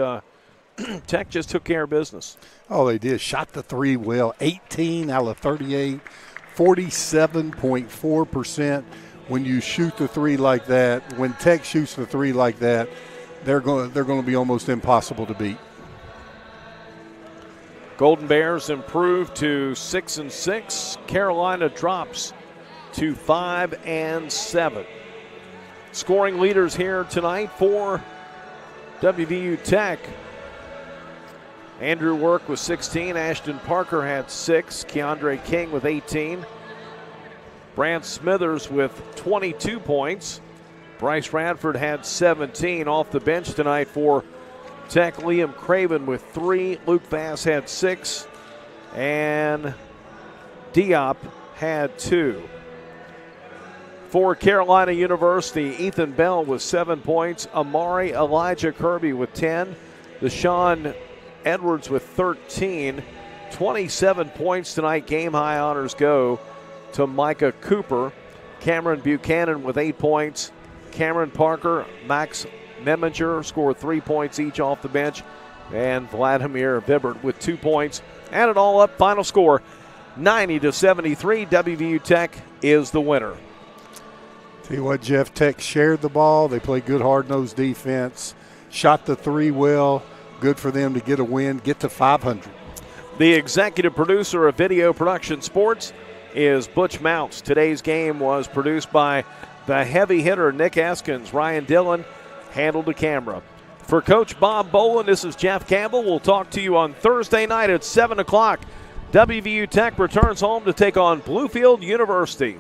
Tech just took care of business. Oh, they did. Shot the three well. 18 out of 38, 47.4%. When you shoot the three like that, when Tech shoots the three like that, they're going to be almost impossible to beat. Golden Bears improve to 6-6. Carolina drops to 5-7. Scoring leaders here tonight for WVU Tech. Andrew Work with 16. Ashton Parker had 6. Keandre King with 18. Brant Smithers with 22 points. Bryce Radford had 17. Off the bench tonight for Tech, Liam Craven with 3. Luke Vass had 6. And Diop had 2. For Carolina University, Ethan Bell with 7 points. Amari Elijah Kirby with 10. Deshaun Edwards with 13. 27 points tonight. Game high honors go to Micah Cooper. Cameron Buchanan with 8 points. Cameron Parker, Max Meminger scored 3 points each off the bench. And Vladimir Bibbert with 2 points. Add it all up, final score 90-73. WVU Tech is the winner. Tell you what, Jeff, Tech shared the ball. They played good, hard-nosed defense. Shot the three well. Good for them to get a win, get to 500. The executive producer of Video Production Sports is Butch Mounts. Today's game was produced by the heavy hitter Nick Eskins. Ryan Dillon handled the camera. For Coach Bob Bolin, this is Jeff Campbell. We'll talk to you on Thursday night at 7 o'clock. WVU Tech returns home to take on Bluefield University.